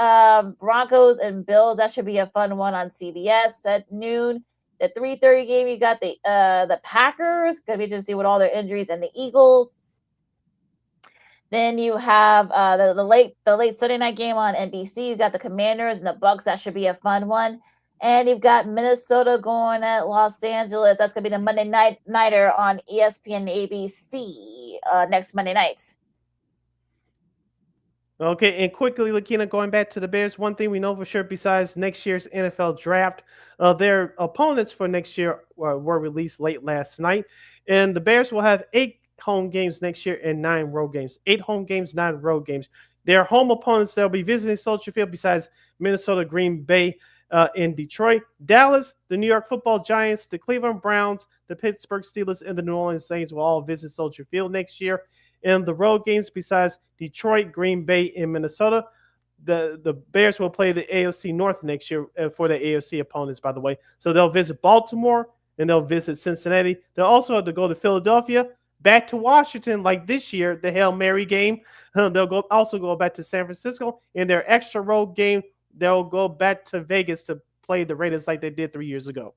Broncos and Bills. That should be a fun one on CBS at noon. The 3:30 game, you got the Packers. Going to be interesting to see with all their injuries, and the Eagles. Then you have the late Sunday night game on NBC. You got the Commanders and the Bucks. That should be a fun one. And you've got Minnesota going at Los Angeles. That's going to be the Monday nighter on ESPN, ABC, next Monday night. Mm-hmm. All right, so let's get into the games. We'll start with the Sunday night game. Of course, this is a part of the new TV deal. You got the Steelers and the Ravens. That should be a fun one. And then you have the Lions and the Packers. That should be a fun one. Okay, and quickly, Lakina, going back to the Bears, one thing we know for sure besides next year's NFL draft, their opponents for next year were released late last night. And the Bears will have 8 home games next year and 9 road games. 8 home games, 9 road games. Their home opponents they'll be visiting Soldier Field besides Minnesota, Green Bay, in Detroit, Dallas, the New York Football Giants, the Cleveland Browns, the Pittsburgh Steelers, and the New Orleans Saints will all visit Soldier Field next year. In the road games, besides Detroit, Green Bay, and Minnesota, the Bears will play the AFC North next year for the AFC opponents, by the way. So they'll visit Baltimore and they'll visit Cincinnati. They'll also have to go to Philadelphia, back to Washington like this year, the Hail Mary game. They'll also go back to San Francisco. In their extra road game, they'll go back to Vegas to play the Raiders like they did 3 years ago.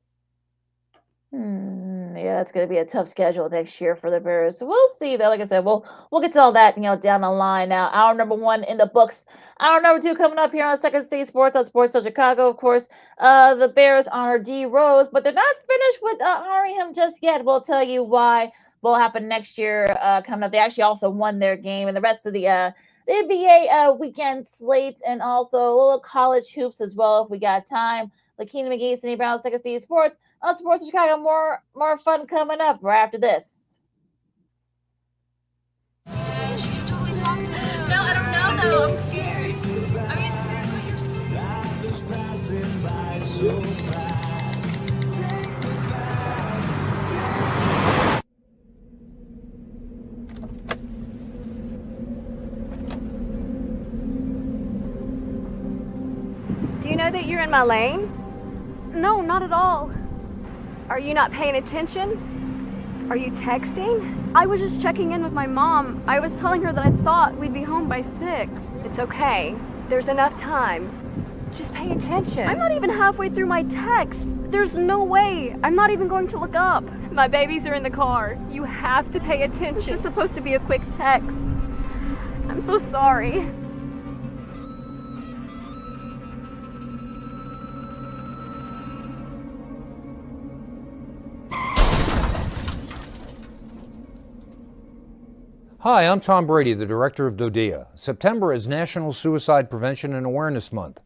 Yeah, it's going to be a tough schedule next year for the Bears. So we'll see, though. Like I said, we'll get to all that, down the line. Now, hour number 1 in the books. Hour number 2 coming up here on Second City Sports on Sports of Chicago. Of course, the Bears honor D Rose, but they're not finished with honoring him just yet. We'll tell you why. Will happen next year coming up. They actually also won their game, and the rest of the NBA weekend slate, and also a little college hoops as well if we got time. Lakina McGee, Cindy Brown, Second City Sports. On Sports of Chicago, more fun coming up right after this. No, I don't know though. I'm scared. I mean, you're so Do you know that you're in my lane? No, not at all. Are you not paying attention? Are you texting? I was just checking in with my mom. I was telling her that I thought we'd be home by 6. It's okay. There's enough time. Just pay attention. I'm not even halfway through my text. There's no way. I'm not even going to look up. My babies are in the car. You have to pay attention. It's just supposed to be a quick text. I'm so sorry. Hi, I'm Tom Brady, the director of DODEA. September is National Suicide Prevention and Awareness Month.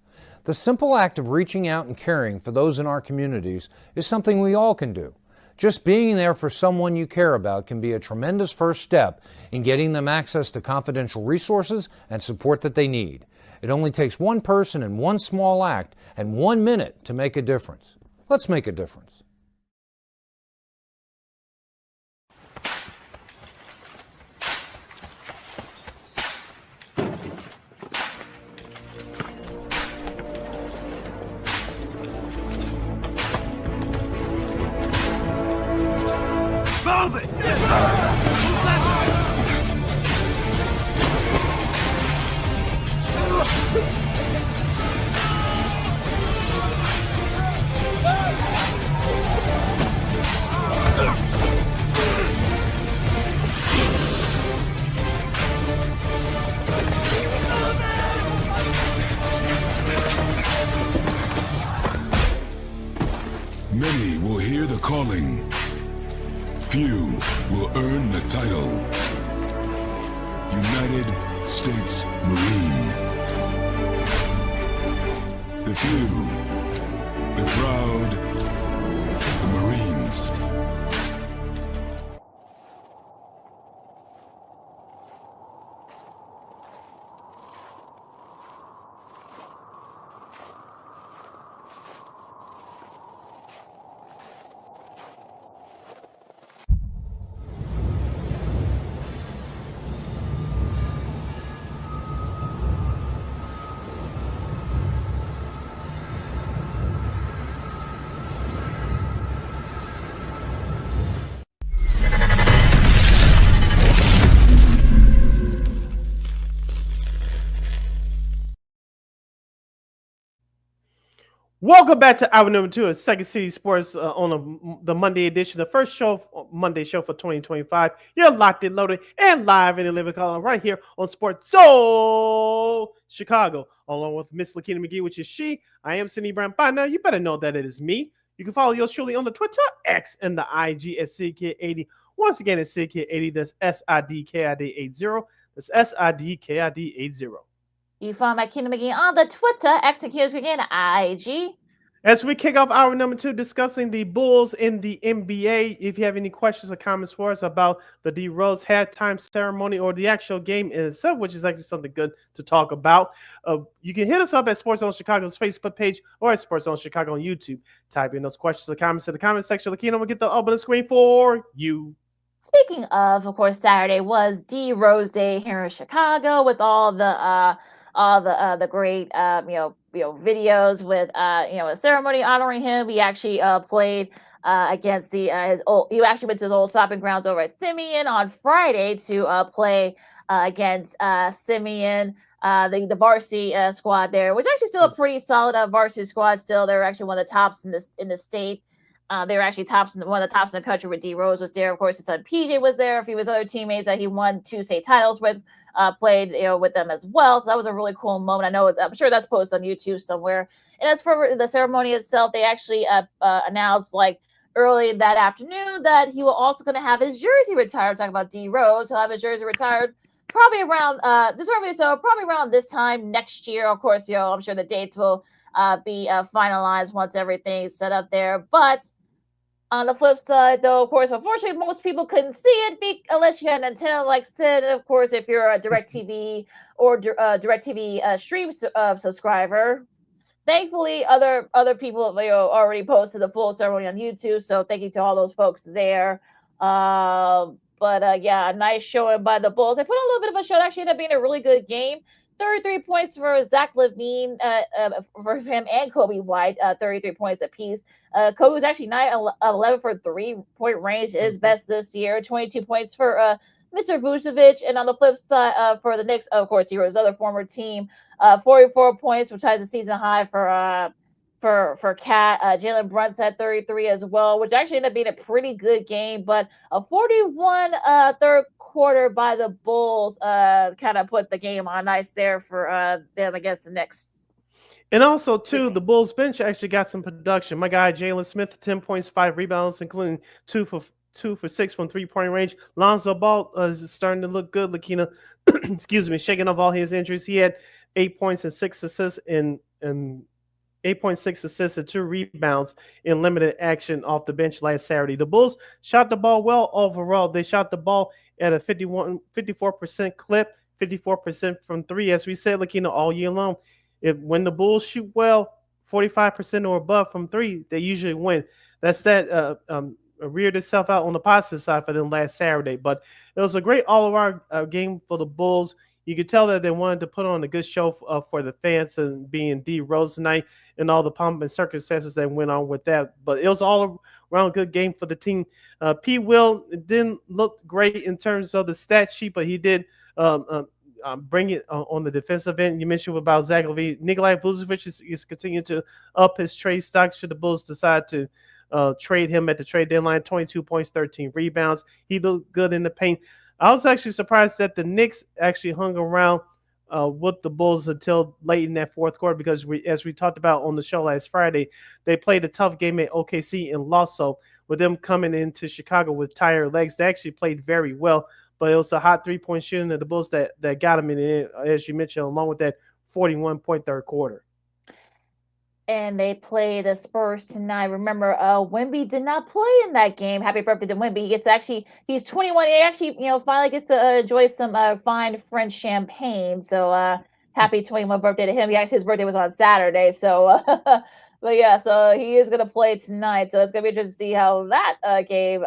The simple act of reaching out and caring for those in our communities is something we all can do. Just being there for someone you care about can be a tremendous first step in getting them access to confidential resources and support that they need. It only takes one person and one small act and 1 minute to make a difference. Let's make a difference. Many will hear the calling. Few will earn the title. United States Marine. The few, the proud, the Marines. Welcome back to hour number 2 of Second City Sports on the Monday edition, the first Monday show for 2025. You're locked and loaded and live in the living color right here on Sports Soul Chicago, along with Miss Lakina McGee, which is she. I am Cindy Brown. By now, you better know that it is me. You can follow yours truly on the Twitter, X, and the IG at SidKid80. Once again, it's SidKid80. That's SIDKID80. That's SIDKID80. You find my Kingdom again on the Twitter, X and Kingdom again, IG. As we kick off hour number 2 discussing the Bulls in the NBA, if you have any questions or comments for us about the D Rose halftime ceremony or the actual game in itself, which is actually something good to talk about, you can hit us up at Sports Zone Chicago's Facebook page or at Sports Zone Chicago on YouTube. Type in those questions or comments in the comment section. Lakina will get the open the screen for you. Speaking of course, Saturday was D Rose Day here in Chicago with all the great videos with a ceremony honoring him. We actually played against his old. He actually went to his old stopping grounds over at Simeon on Friday to play against Simeon. The varsity squad there, which actually still a pretty solid varsity squad. Still, they're actually one of the tops in the state. They were actually one of the tops in the country. With D Rose was there, of course. His son PJ was there. A few of his other teammates that he won 2 state titles with played with them as well. So that was a really cool moment. I know I'm sure that's posted on YouTube somewhere. And as for the ceremony itself, they actually announced like early that afternoon that he will also going to have his jersey retired. Talking about D Rose, he'll have his jersey retired probably around probably around this time next year. Of course, I'm sure the dates will be finalized once everything's set up there. But on the flip side, though, of course, unfortunately, most people couldn't see it unless you had an antenna like Sid. Of course, if you're a DirecTV or DirecTV stream subscriber, thankfully, other people already posted the full ceremony on YouTube. So thank you to all those folks there. But yeah, a nice showing by the Bulls. They put on a little bit of a show. It actually ended up being a really good game. 33 points for Zach LaVine, for him and Kobe White, 33 points apiece. Kobe was actually 9-11 for 3-point range, his best this year. 22 points for Mr. Vucevic. And on the flip side, for the Knicks, of course, he was other former team, 44 points, which ties the season high for Cat. Jalen Brunson had 33 as well, which actually ended up being a pretty good game. But a 41 third quarter by the Bulls kind of put the game on ice there for them against the Knicks. And also, too, the Bulls bench actually got some production. My guy, Jalen Smith, 10 points, 5 rebounds, including 2 for 6 from 3-point range. Lonzo Ball is starting to look good. Lakina, excuse me, shaking off all his injuries. He had 8 points and 6 assists and 8.6 assists and 2 rebounds in limited action off the bench last Saturday. The Bulls shot the ball well overall. They shot the ball at a 54% clip, 54% from 3. As we said, Lakina, all year long, when the Bulls shoot well, 45% or above from 3, they usually win. That's that reared itself out on the positive side for them last Saturday. But it was a great all-around game for the Bulls. You could tell that they wanted to put on a good show for the fans, and being D Rose tonight and all the pomp and circumstances that went on with that. But it was all around good game for the team. P. Will didn't look great in terms of the stat sheet, but he did bring it on the defensive end. You mentioned about Zach LaVine. Nikolai Vucevic is continuing to up his trade stock should the Bulls decide to trade him at the trade deadline. 22 points, 13 rebounds. He looked good in the paint. I was actually surprised that the Knicks actually hung around with the Bulls until late in that fourth quarter because, as we talked about on the show last Friday, they played a tough game at OKC and lost. So with them coming into Chicago with tired legs, they actually played very well. But it was a hot 3-point shooting of the Bulls that got them in it, as you mentioned, along with that 41-point third quarter. And they play the Spurs tonight. Remember, Wemby did not play in that game. Happy birthday to Wemby. He's 21. He actually, finally gets to enjoy some fine French champagne. So happy 21 birthday to him. His birthday was on Saturday. So, but yeah, so he is going to play tonight. So it's going to be interesting to see how that game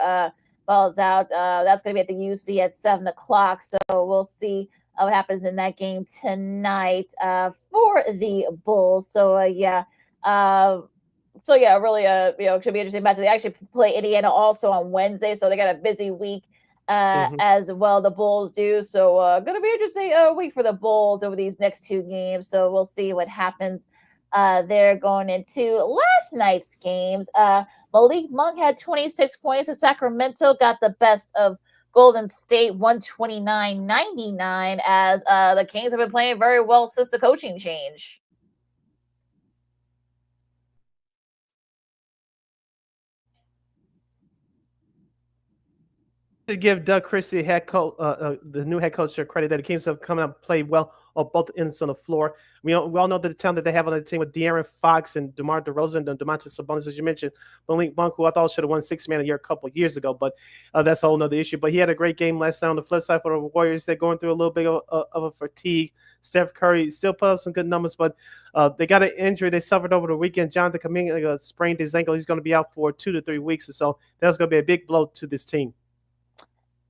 falls out. That's going to be at the UC at 7 o'clock. So we'll see what happens in that game tonight for the Bulls. So, yeah. Really, it should be interesting match. They actually play Indiana also on Wednesday, so they got a busy week as well. The Bulls do, so going to be interesting week for the Bulls over these next 2 games. So we'll see what happens there going into last night's games. Malik Monk had 26 points. And Sacramento got the best of Golden State, 129-99, as the Kings have been playing very well since the coaching change. To give Doug Christie, the new head coach, credit that the Kings have come out and played well both ends on the floor. We all know the talent that they have on the team with De'Aaron Fox and DeMar DeRozan and Domantas Sabonis, as you mentioned. Malik Monk, who I thought should have won Six Man of the Year a couple of years ago, but that's a whole nother issue. But he had a great game last night. On the flip side for the Warriors, they're going through a little bit of a fatigue. Steph Curry still put up some good numbers, but they got an injury they suffered over the weekend. Jonathan Kuminga sprained his ankle. He's going to be out for 2 to 3 weeks or so. That's going to be a big blow to this team.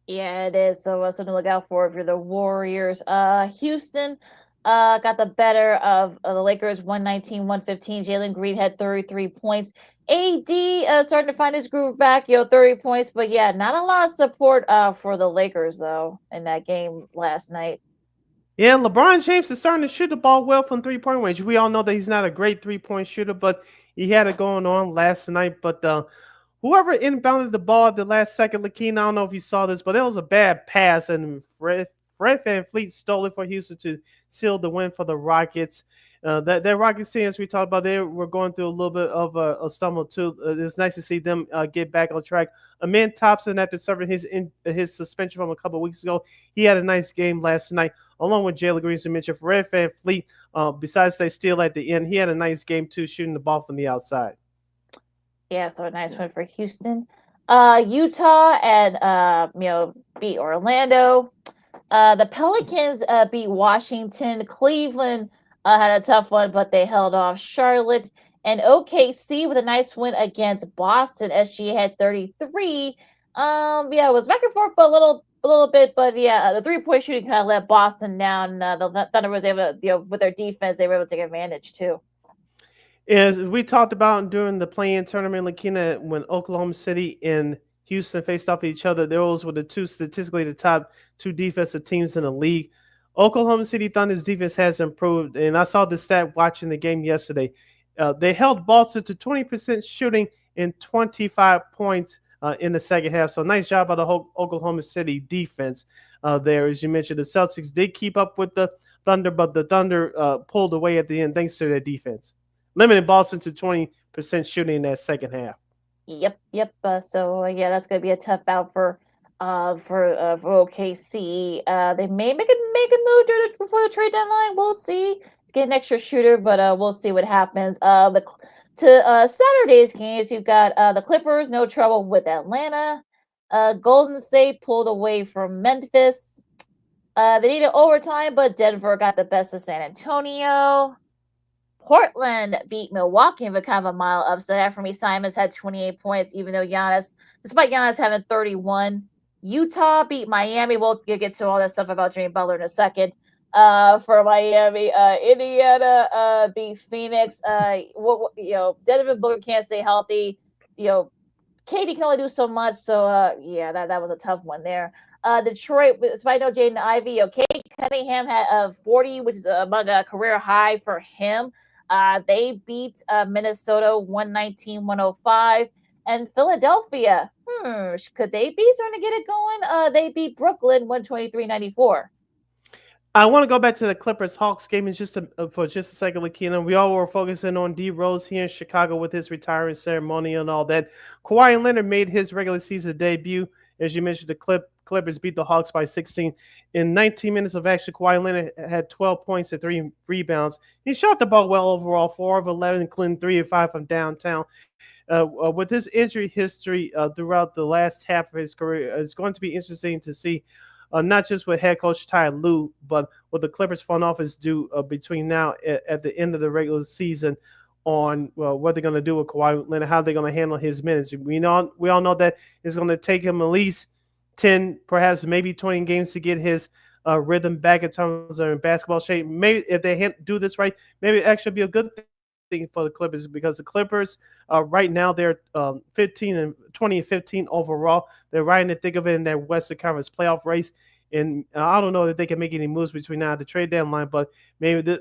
Yeah, it is. So something to look out for if you're the Warriors. Houston got the better of the Lakers 119-115. Jalen Green had 33 points. AD starting to find his groove back, 30 points. But yeah, not a lot of support for the Lakers, though, in that game last night. Yeah, LeBron James is starting to shoot the ball well from three-point range. We all know that he's not a great three-point shooter, but he had it going on last night. But whoever inbounded the ball at the last second, Lakeen, I don't know if you saw this, but it was a bad pass, and Fred VanVleet stole it for Houston to seal the win for the Rockets. That Rockets team, as we talked about, they were going through a little bit of a stumble too. It's nice to see them get back on track. Amin Thompson, after serving his suspension from a couple of weeks ago, he had a nice game last night, along with Jalen Green, as you mentioned. Fred VanVleet, besides they steal at the end, he had a nice game too, shooting the ball from the outside. Yeah, so a nice one for Houston. Utah and beat Orlando. The Pelicans beat Washington. Cleveland had a tough one, but they held off Charlotte. And OKC with a nice win against Boston. SGA had 33. Yeah, it was back and forth for a little bit, but yeah, the 3-point shooting kind of let Boston down. The Thunder was able to, with their defense, they were able to take advantage too. As we talked about during the play-in tournament, Lakina, when Oklahoma City and Houston faced off each other, those were statistically the top 2 defensive teams in the league. Oklahoma City Thunder's defense has improved, and I saw the stat watching the game yesterday. They held Boston to 20% shooting and 25 points in the second half. So nice job by the whole Oklahoma City defense there. As you mentioned, the Celtics did keep up with the Thunder, but the Thunder pulled away at the end thanks to their defense, limiting Boston to 20% shooting in that second half. Yep. So yeah, that's going to be a tough bout for OKC. They may make a move before the trade deadline. We'll see. To get an extra shooter, but we'll see what happens. Saturday's games, you've got the Clippers, no trouble with Atlanta. Golden State pulled away from Memphis. They needed overtime, but Denver got the best of San Antonio. Portland beat Milwaukee in a kind of a mile upset. Anthony Simons had 28 points, even though despite Giannis having 31. Utah beat Miami. We'll get to all that stuff about Jimmy Butler in a second. For Miami, Indiana beat Phoenix. Devin Booker can't stay healthy. Katie can only do so much. So yeah, that was a tough one there. Detroit, despite no Jaden Ivey, Kate Cunningham had 40, which is among a career high for him. They beat Minnesota 119-105, and Philadelphia. Could they be starting to get it going? They beat Brooklyn 123-94. I want to go back to the Clippers-Hawks game for just a second, Lakina. We all were focusing on D. Rose here in Chicago with his retirement ceremony and all that. Kawhi Leonard made his regular season debut. As you mentioned, the Clippers beat the Hawks by 16. In 19 minutes of action, Kawhi Leonard had 12 points and 3 rebounds. He shot the ball well overall, 4 of 11, including 3 of 5 from downtown. With his injury history throughout the last half of his career, it's going to be interesting to see not just with head coach Ty Lue, but what the Clippers front office do between now at the end of the regular season on what they're going to do with Kawhi Leonard, how they're going to handle his minutes. We all know that it's going to take him at least 10, perhaps maybe 20 games to get his rhythm back in terms of basketball shape. Maybe if they do this right, maybe it actually be a good thing for the Clippers, because the Clippers right now they're 20-15 overall. They're right in the thick of it in that Western Conference playoff race, and I don't know that they can make any moves between now and the trade deadline, but maybe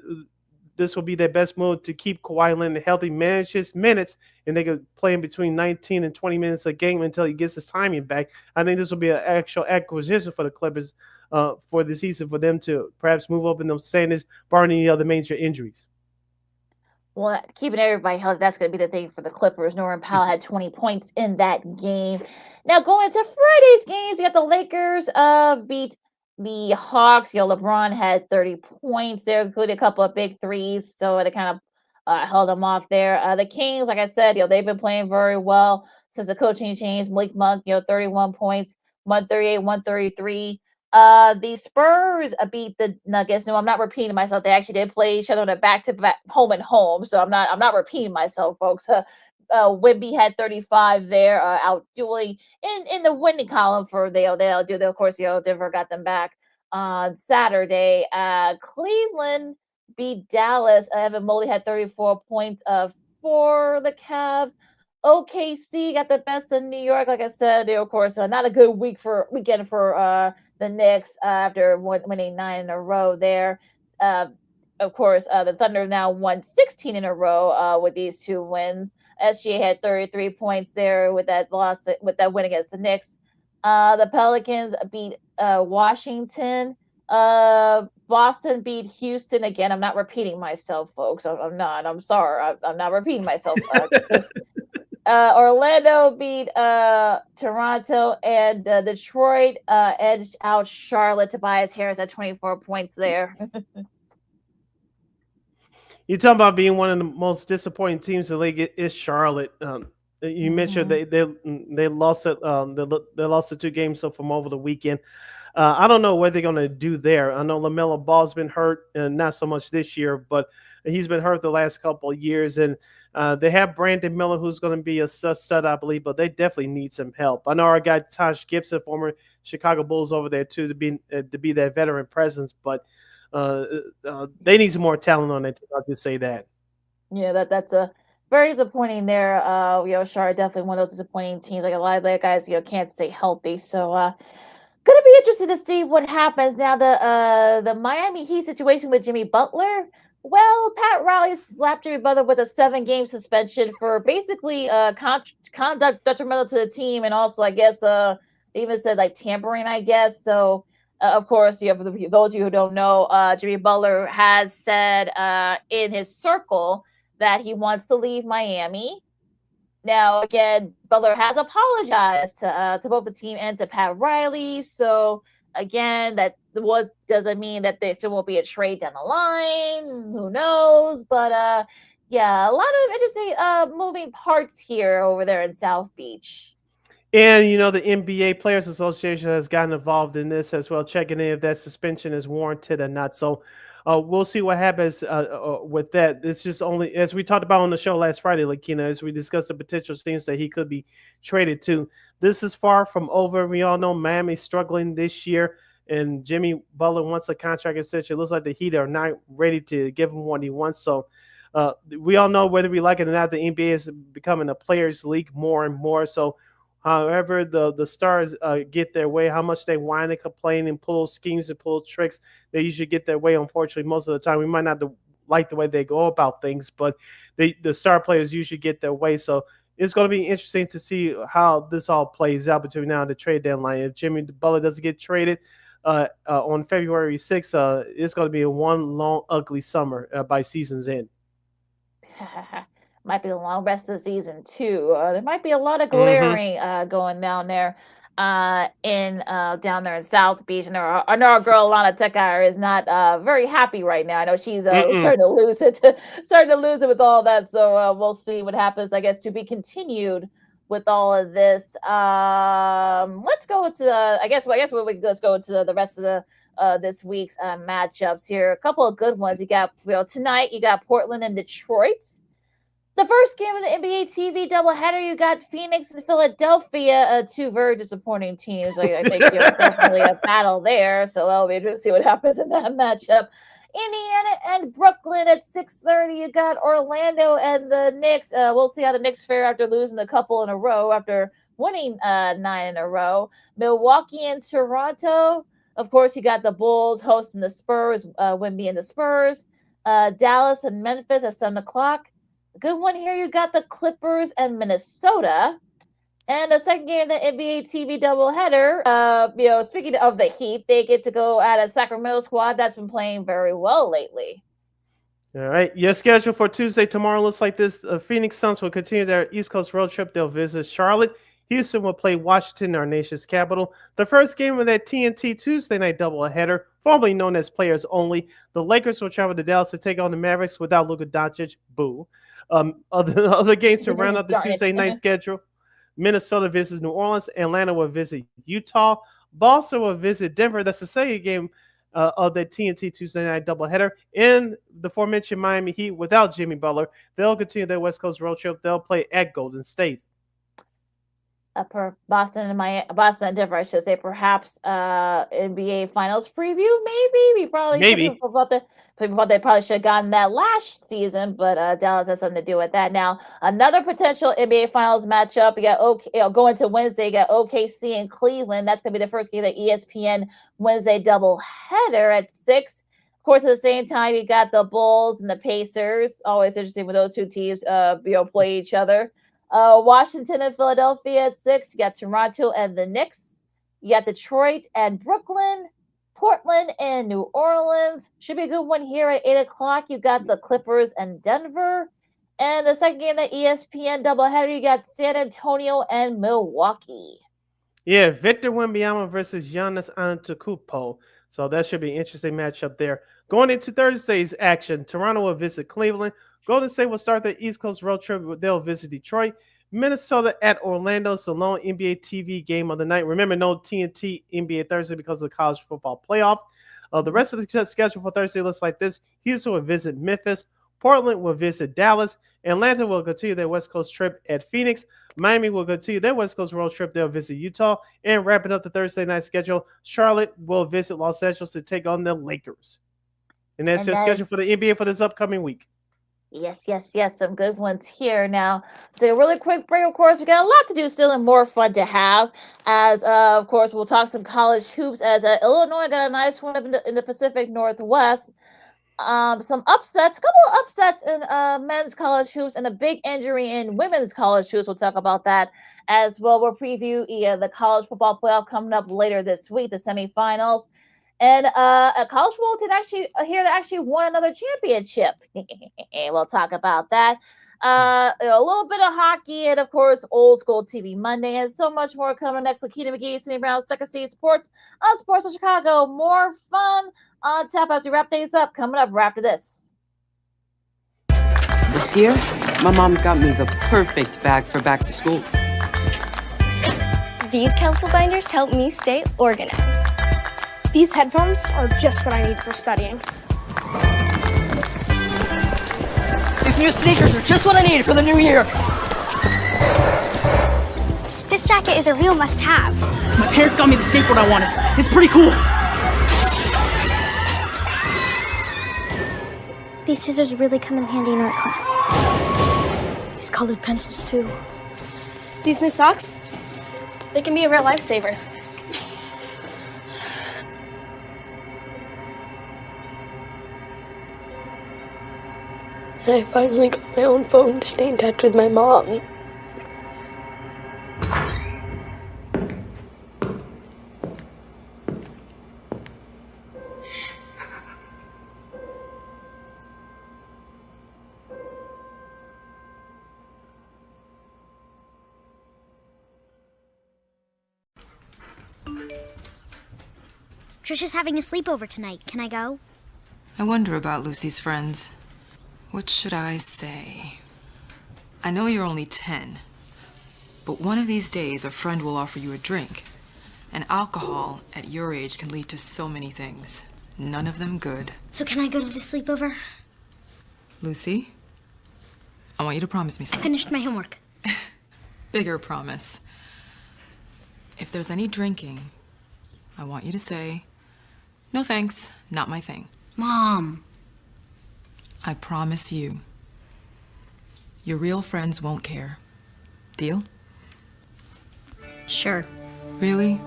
this will be their best move to keep Kawhi Leonard healthy, manage his minutes, and they could play him between 19 and 20 minutes a game until he gets his timing back. I think this will be an actual acquisition for the Clippers for the season, for them to perhaps move up in the standings, barring any other major injuries. Well, keeping everybody healthy, that's going to be the thing for the Clippers. Norman Powell had 20 points in that game. Now, going to Friday's games, you got the Lakers beat The Hawks, LeBron had 30 points there, including a couple of big threes, so it kind of held them off there. The Kings, like I said, they've been playing very well since the coaching change. Malik Monk, 31 points, 138, 133. The Spurs beat the Nuggets. No, I'm not repeating myself. They actually did play each other on a back-to-back home and home, so I'm not repeating myself, folks. Wemby had 35 there, outdueling in the winning column for they'll do. Of course, Denver got them back on Saturday. Cleveland beat Dallas. Evan Mobley had 34 points for the Cavs. OKC got the best of New York. Like I said, of course, not a good weekend for the Knicks after winning 9 in a row there. Of course, the Thunder now won 16 in a row with these 2 wins. SGA had 33 points there with that win against the Knicks. The Pelicans beat Washington. Boston beat Houston again. I'm not repeating myself, folks. I'm not. I'm sorry. I'm not repeating myself. Orlando beat Toronto, and Detroit edged out Charlotte. Tobias Harris at 24 points there. You're talking about being one of the most disappointing teams in the league is Charlotte. You mentioned they lost it. They lost the 2 games from over the weekend. I don't know what they're going to do there. I know LaMelo Ball's been hurt, and not so much this year, but he's been hurt the last couple of years. And they have Brandon Miller, who's going to be a stud, I believe, but they definitely need some help. I know our guy Taj Gibson, former Chicago Bulls, over there too, to be that veteran presence, but they need some more talent on that team. I'll just say that. Yeah, that's a very disappointing there. Charlotte definitely one of those disappointing teams. Like a lot of the guys, can't stay healthy. So gonna be interesting to see what happens now. The Miami Heat situation with Jimmy Butler. Well, Pat Riley slapped Jimmy Butler with a 7-game suspension for basically conduct detrimental to the team, and also I guess they even said like tampering, I guess. So of course, for those of you who don't know, Jimmy Butler has said in his circle that he wants to leave Miami. Now, again, Butler has apologized to both the team and to Pat Riley. So, again, doesn't mean that there still won't be a trade down the line. Who knows? But, yeah, a lot of interesting moving parts here over there in South Beach. And, the NBA Players Association has gotten involved in this as well, checking in if that suspension is warranted or not. So we'll see what happens with that. It's just only, as we talked about on the show last Friday, Lakina, as we discussed the potential teams that he could be traded to. This is far from over. We all know Miami's struggling this year, and Jimmy Butler wants a contract extension. It looks like the Heat are not ready to give him what he wants. So we all know, whether we like it or not, the NBA is becoming a players' league more and more. So however the stars get their way, how much they whine and complain and pull schemes and pull tricks, they usually get their way. Unfortunately, most of the time, we might not like the way they go about things, but the star players usually get their way. So it's going to be interesting to see how this all plays out between now and the trade deadline. If Jimmy Butler doesn't get traded on February 6th, it's going to be a one long, ugly summer by season's end. Might be the long rest of the season too. There might be a lot of glaring going down there down there in South Beach. And I know our girl Lana Techire is not very happy right now. I know she's starting to lose it with all that. So we'll see what happens. I guess to be continued with all of this. Let's go to let's go to the rest of the this week's matchups here. A couple of good ones. You got tonight. You got Portland and Detroit. The first game of the NBA TV doubleheader, you got Phoenix and Philadelphia, 2 very disappointing teams. I think definitely a battle there. So that'll be interesting to see what happens in that matchup. Indiana and Brooklyn at 6:30. You got Orlando and the Knicks. We'll see how the Knicks fare after losing a couple in a row, after winning 9 in a row. Milwaukee and Toronto. Of course, you got the Bulls hosting the Spurs, Wemby and the Spurs. Dallas and Memphis at 7 o'clock. Good one here. You got the Clippers and Minnesota. And the second game, the NBA TV doubleheader. Speaking of the Heat, they get to go at a Sacramento squad that's been playing very well lately. All right. Your schedule for Tuesday tomorrow looks like this. Phoenix Suns will continue their East Coast road trip. They'll visit Charlotte. Houston will play Washington, our nation's capital. The first game of that TNT Tuesday night doubleheader, formerly known as Players Only. The Lakers will travel to Dallas to take on the Mavericks without Luka Doncic. Boo. Other games to round out the Darn it. Tuesday night schedule. Minnesota visits New Orleans. Atlanta will visit Utah. Boston will visit Denver. That's the second game of the TNT Tuesday night doubleheader. In the aforementioned Miami Heat without Jimmy Butler, they'll continue their West Coast road trip. They'll play at Golden State. Per Boston and Denver, I should say, perhaps NBA Finals preview. Maybe we probably people thought they probably should have gotten that last season, but Dallas has something to do with that. Now, another potential NBA Finals matchup. You got going to Wednesday. You got OKC and Cleveland. That's gonna be the first game of the ESPN Wednesday doubleheader at 6. Of course, at the same time, you got the Bulls and the Pacers. Always interesting when those two teams play each other. Washington and Philadelphia at 6. You got Toronto and the Knicks. You got Detroit and Brooklyn. Portland and New Orleans. Should be a good one here at 8 o'clock. You got the Clippers and Denver. And the second game, the ESPN doubleheader, you got San Antonio and Milwaukee. Yeah, Victor Wembanyama versus Giannis Antetokounmpo. So that should be an interesting matchup there. Going into Thursday's action, Toronto will visit Cleveland. Golden State will start the East Coast road trip. They'll visit Detroit. Minnesota at Orlando. It's the lone NBA TV game of the night. Remember, no TNT NBA Thursday because of the college football playoff. The rest of the schedule for Thursday looks like this. Houston will visit Memphis. Portland will visit Dallas. Atlanta will continue their West Coast trip at Phoenix. Miami will continue their West Coast road trip. They'll visit Utah. And wrapping up the Thursday night schedule, Charlotte will visit Los Angeles to take on the Lakers. And that's your schedule for the NBA for this upcoming week. Yes. Some good ones here. Now, take a really quick break, of course. We got a lot to do still and more fun to have. As, of course, we'll talk some college hoops as Illinois got a nice one up in the Pacific Northwest. Some upsets, a couple of upsets in men's college hoops and a big injury in women's college hoops. We'll talk about that as well. We'll preview the college football playoff coming up later this week, the semifinals. And a college football team actually won another championship. We'll talk about that. A little bit of hockey and, of course, old school TV Monday and so much more coming next. Lakita McGee, Cindy Brown, Second City Sports on Sports of Chicago. More fun on tap as we wrap things up. Coming up right after this. This year, my mom got me the perfect bag for back to school. These colorful binders help me stay organized. These headphones are just what I need for studying. These new sneakers are just what I needed for the new year. This jacket is a real must-have. My parents got me the skateboard I wanted. It's pretty cool. These scissors really come in handy in art class. These colored pencils, too. These new socks, they can be a real lifesaver. I finally got my own phone to stay in touch with my mom. Trisha's having a sleepover tonight. Can I go? I wonder about Lucy's friends. What should I say? I know you're only 10, but one of these days a friend will offer you a drink. And alcohol at your age can lead to so many things. None of them good. So can I go to the sleepover? Lucy, I want you to promise me I something. finished my homework. Bigger promise. If there's any drinking, I want you to say, "No thanks, not my thing." Mom. I promise you, your real friends won't care. Deal? Sure. Really?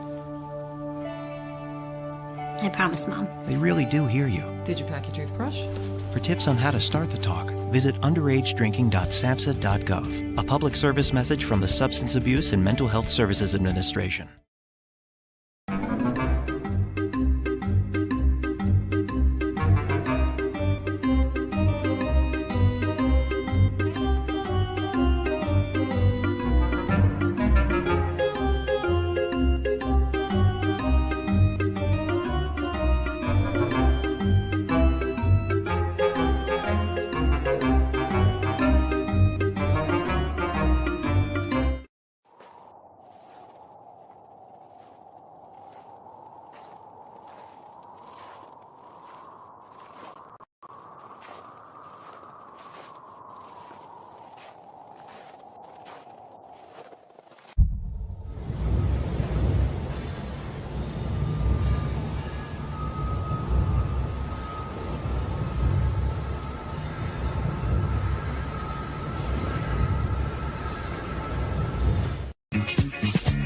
I promise, Mom. They really do hear you. Did you pack your toothbrush? For tips on how to start the talk, visit underagedrinking.samhsa.gov, a public service message from the Substance Abuse and Mental Health Services Administration.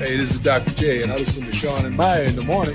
Hey, this is Dr. J, and I listen to Sean and Maya in the morning.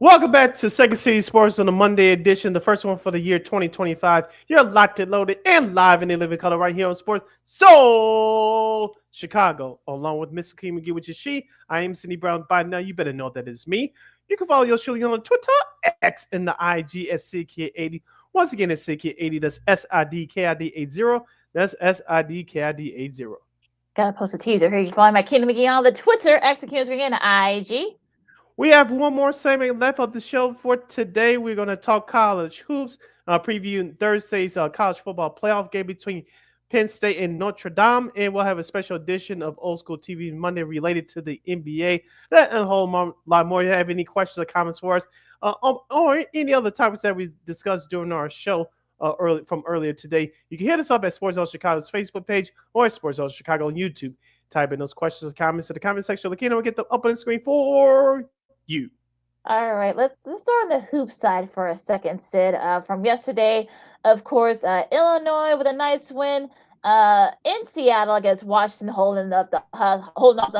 Welcome back to Second City Sports on the Monday edition, the first one for the year 2025. You're locked and loaded and live in the living color right here on Sports Soul Chicago, along with Miss Kim McGee, which is she. I am Cindy Brown. By now, you better know that it's me. You can follow your Shirley on Twitter, X, and the IG at CK80. Once again, it's CK80. That's SIDKID80. That's SIDKID80. Gotta post a teaser here. You can follow my Kim McGee on the Twitter, X, and the IG. We have one more segment left of the show for today. We're going to talk college hoops, previewing Thursday's college football playoff game between Penn State and Notre Dame. And we'll have a special edition of Old School TV Monday related to the NBA. That and a whole lot more. If you have any questions or comments for us, or any other topics that we discussed during our show earlier today, you can hit us up at Sports Zone Chicago's Facebook page or at Sports Zone Chicago on YouTube. Type in those questions and comments in the comment section. Lakina will get them up on the screen for you. All right, let's start on the hoop side for a second, Sid. From yesterday, of course, Illinois with a nice win in Seattle against Washington, holding up the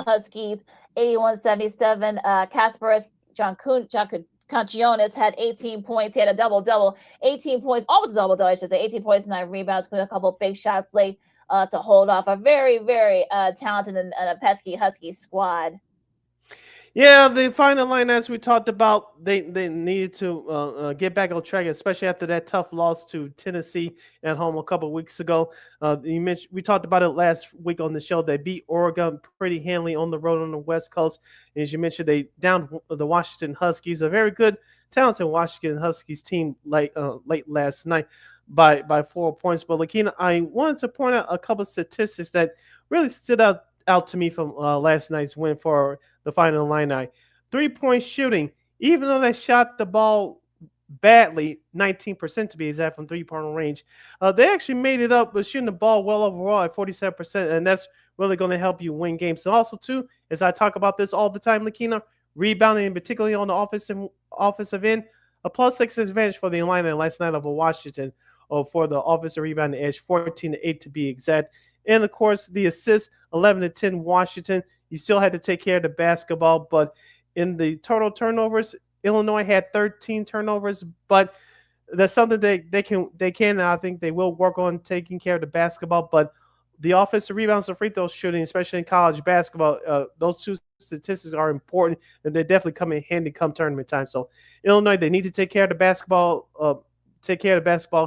Huskies, 81-77. Kasparas Cancionis had 18 points. He had a double-double, 18 points, almost a double-double, I should say, 18 points, 9 rebounds, with a couple of big shots late to hold off a very, very talented and a pesky Husky squad. Yeah, the final line, as we talked about, they needed to get back on track, especially after that tough loss to Tennessee at home a couple of weeks ago. We talked about it last week on the show. They beat Oregon pretty handily on the road on the West Coast. As you mentioned, they downed the Washington Huskies, a very good, talented Washington Huskies team late last night by 4 points. But Lakina, I wanted to point out a couple of statistics that really stood out to me from last night's win for the final line. 3-point shooting, even though they shot the ball badly, 19% to be exact from 3-point range, they actually made it up with shooting the ball well overall at 47%, and that's really going to help you win games. And also, too, as I talk about this all the time, Lakina, rebounding, and particularly on the offensive end, a +6 advantage for the Illini last night over Washington, for the offensive rebounding edge, 14-8 to be exact. And, of course, the assists, 11-10 Washington. You still had to take care of the basketball, but in the total turnovers, Illinois had 13 turnovers, but that's something they can, I think they will work on taking care of the basketball. But the offensive rebounds and free throw shooting, especially in college basketball, those two statistics are important, and they definitely come in handy come tournament time. So Illinois, they need to take care of the basketball,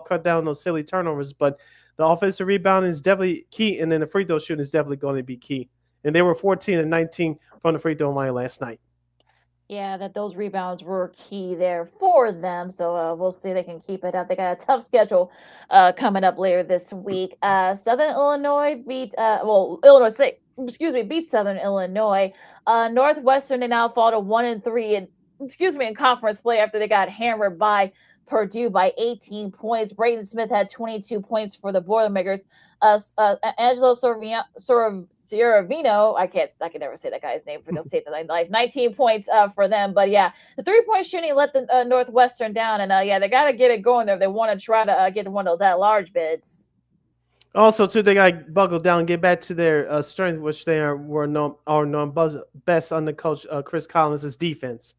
cut down those silly turnovers, but the offensive rebound is definitely key, and then the free throw shooting is definitely going to be key. And they were 14-19 from the free throw line last night. Yeah, that those rebounds were key there for them. So we'll see if they can keep it up. They got a tough schedule coming up later this week. Southern Illinois beat beat Southern Illinois. Northwestern, they now fall to 1-3 in conference play after they got hammered by Purdue by 18 points. Braden Smith had 22 points for the Boilermakers. Angelo Sorovino, I can never say that guy's name for no sake of life. 19 points for them. But yeah, the 3-point shooting let the Northwestern down, and they got to get it going there if they want to try to get one of those at-large bids. Also, too, they got to buckle down and get back to their strength, which they are known best under Coach Chris Collins' defense.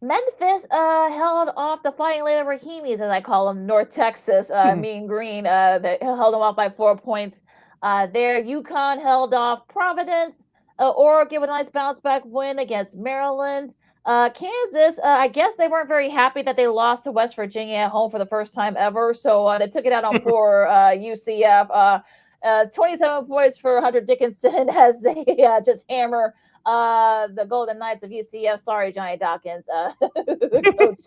Memphis held off the Fighting Lady Rahimis, as I call them, North Texas, Mean Green. They held them off by 4 points. There, UConn held off Providence. Oregon with a nice bounce back win against Maryland. Kansas, I guess they weren't very happy that they lost to West Virginia at home for the first time ever, so they took it out on poor UCF. 27 points for Hunter Dickinson as they just hammer the Golden Knights of UCF. Sorry, Johnny Dawkins. Coach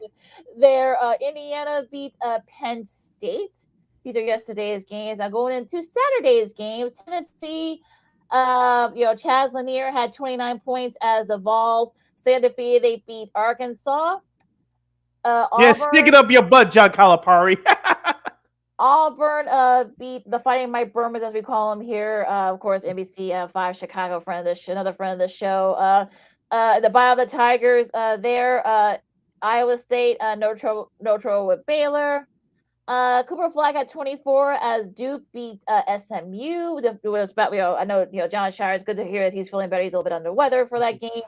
there. Indiana beat Penn State. These are yesterday's games. Now going into Saturday's games, Tennessee, Chaz Lanier had 29 points as the Vols. Stay undefeated. They beat Arkansas. Stick it up your butt, John Calipari. Auburn beat the Fighting Mike Burmans, as we call him here. Of course, NBC 5 Chicago friend of the show, another friend of the show. The Bio of the Tigers there. Iowa State no trouble with Baylor. Cooper Flag at 24 as Duke beat SMU. I know John Shire is good to hear that he's feeling better. He's a little bit under weather for that game.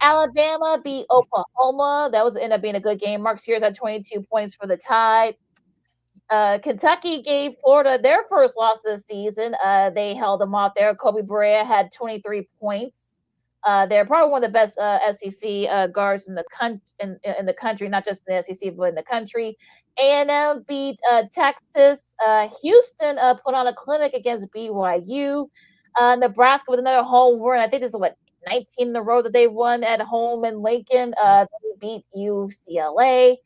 Alabama beat Oklahoma. That was ended up being a good game. Mark Sears had 22 points for the Tide. Kentucky gave Florida their first loss of the season. They held them off there. Kobe Bryant had 23 points. They're probably one of the best SEC guards in the country, not just in the SEC, but in the country. A&M beat Texas. Houston put on a clinic against BYU. Nebraska with another home win. I think this is 19 in a row that they won at home in Lincoln. They beat UCLA.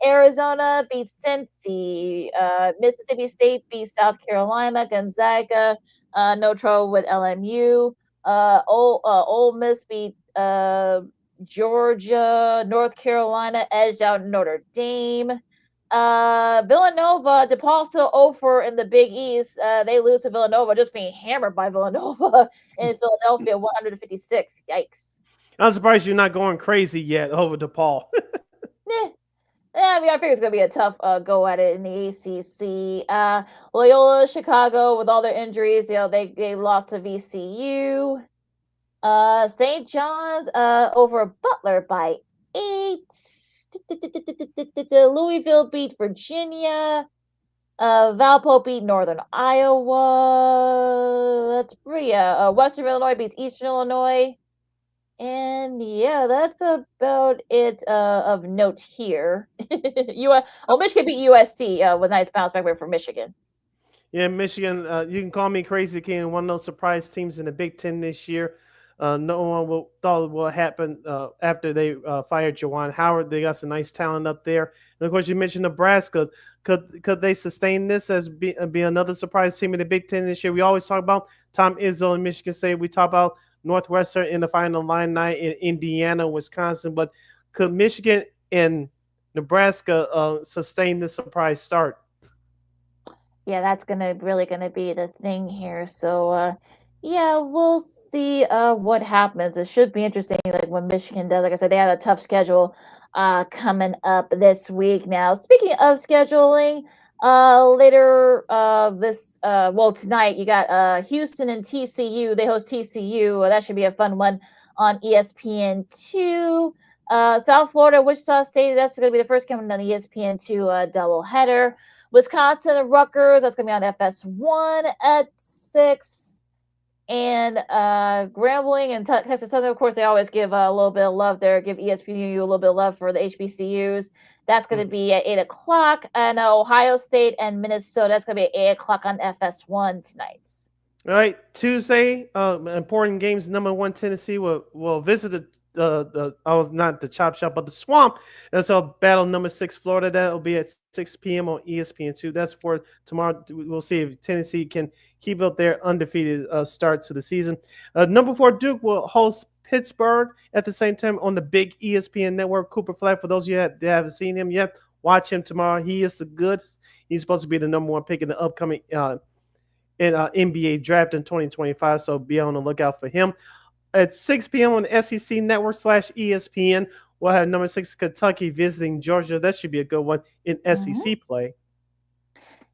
Arizona beat Cincy. Mississippi State beat South Carolina. Gonzaga, no trouble with LMU. Ole Miss beat Georgia. North Carolina edged out Notre Dame. Villanova, DePaul still over in the Big East. They lose to Villanova, just being hammered by Villanova in Philadelphia, 156. Yikes. I'm surprised you're not going crazy yet over DePaul. I figure it's going to be a tough go at it in the ACC. Loyola Chicago, with all their injuries, they lost to VCU. St. John's over Butler by 8. Louisville beat Virginia. Valpo beat Northern Iowa. That's pretty. Western Illinois beats Eastern Illinois. And yeah, that's about it of note here. Michigan beat USC with a nice bounce back win for Michigan. Yeah, Michigan, you can call me crazy king, one of those surprise teams in the Big Ten this year. No one thought it would happen after they fired Juwan Howard. They got some nice talent up there. And of course, you mentioned Nebraska. Could they sustain this as be another surprise team in the Big Ten this year? We always talk about Tom Izzo and Michigan State. We talk about Northwestern in the final line night in Indiana, Wisconsin. But could Michigan and Nebraska sustain this surprise start? Yeah, that's really gonna be the thing here. So yeah, we'll see what happens. It should be interesting, like when Michigan does. Like I said, they have a tough schedule coming up this week. Now, speaking of scheduling, later tonight you got Houston and TCU. They host TCU. That should be a fun one on ESPN2. South Florida, Wichita State. That's going to be the first game on the ESPN2 doubleheader. Wisconsin and Rutgers. That's going to be on FS1 at 6. And Grambling and Texas Southern, of course, they always give a little bit of love there. Give ESPNU a little bit of love for the HBCUs. That's going to be at 8 o'clock. And Ohio State and Minnesota, that's going to be at 8 o'clock on FS1 tonight. All right, Tuesday, important games. Number 1 Tennessee will visit the not the Chop Shop, but the Swamp. That's our battle. Number 6 Florida. That'll be at 6 p.m. on ESPN2. That's for tomorrow. We'll see if Tennessee can keep up their undefeated start to the season. Number 4 Duke will host Pittsburgh at the same time on the big ESPN network. Cooper Flag, for those of you that haven't seen him yet, watch him tomorrow. He is the good. He's supposed to be the number 1 pick in the upcoming NBA draft in 2025. So be on the lookout for him. At 6 p.m. on the SEC Network /ESPN, we'll have number 6 Kentucky visiting Georgia. That should be a good one in SEC play.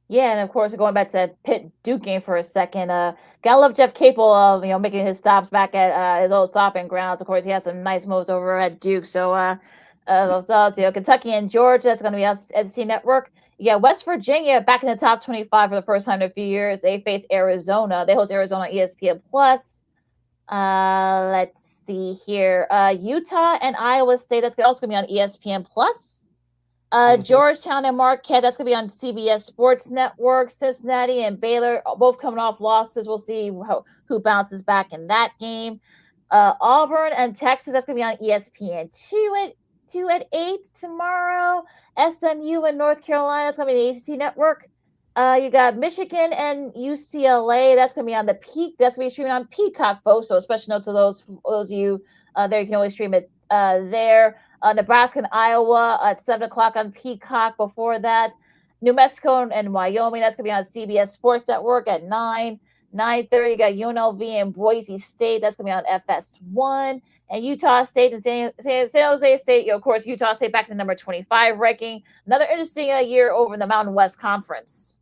Yeah, and of course, going back to that Pitt-Duke game for a second, gotta love Jeff Capel, making his stops back at his old stopping grounds. Of course, he has some nice moves over at Duke. So those thoughts, Kentucky and Georgia, that's going to be on SEC Network. Yeah, West Virginia back in the top 25 for the first time in a few years. They face Arizona. They host Arizona on ESPN Plus. Let's see here. Utah and Iowa State. That's also going to be on ESPN Plus. Georgetown and Marquette. That's going to be on CBS Sports Network. Cincinnati and Baylor, both coming off losses. We'll see who bounces back in that game. Auburn and Texas. That's going to be on ESPN2 at 8 tomorrow. SMU and North Carolina. That's going to be the ACC Network. You got Michigan and UCLA. That's going to be on that's going to be streaming on Peacock, folks. So special note to those of you there. You can always stream it there. Nebraska and Iowa at 7 o'clock on Peacock. Before that, New Mexico and Wyoming. That's going to be on CBS Sports Network at 9. 9:30, you got UNLV and Boise State. That's going to be on FS1. And Utah State and San Jose State. Of course, Utah State back to the number 25 ranking. Another interesting year over in the Mountain West Conference.